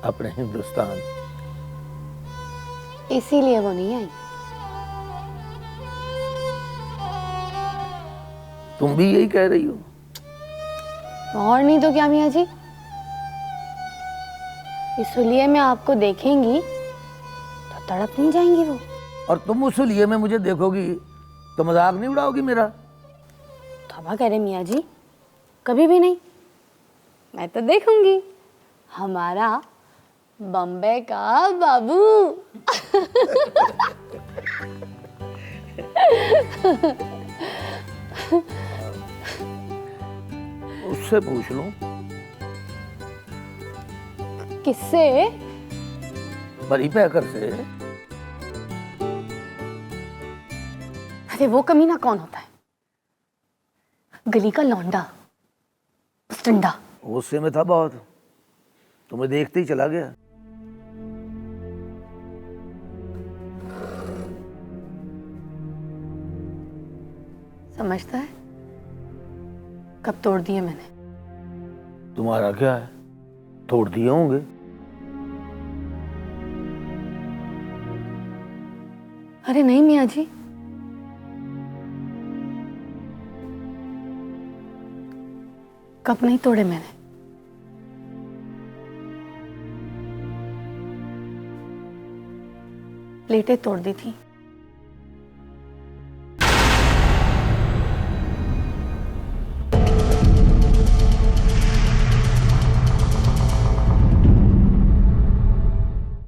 अपने हिंदुस्तान। इसीलिए वो नहीं आई। तुम भी यही कह रही हो? और नहीं तो क्या मियाँ जी, इस हुलिये में आपको देखेंगी तो तड़प नहीं जाएंगी वो। और तुम उस लिए में मुझे देखोगी तो मजाक नहीं उड़ाओगी मेरा? तौबा करे मियाँ जी, कभी भी नहीं। मैं तो देखूंगी हमारा बम्बई का बाबू। उससे पूछ लूं। किससे? बड़ी पैकर से। अरे वो कमीना कौन होता है? गली का लौंडा, बसटंडा। गुस्से में था बहुत, तुम्हें देखते ही चला गया। समझता है कब तोड़ दिए मैंने? तुम्हारा क्या है, तोड़ दिए होंगे। अरे नहीं मियाँ जी, कब नहीं तोड़े मैंने। प्लेटें तोड़ दी थी,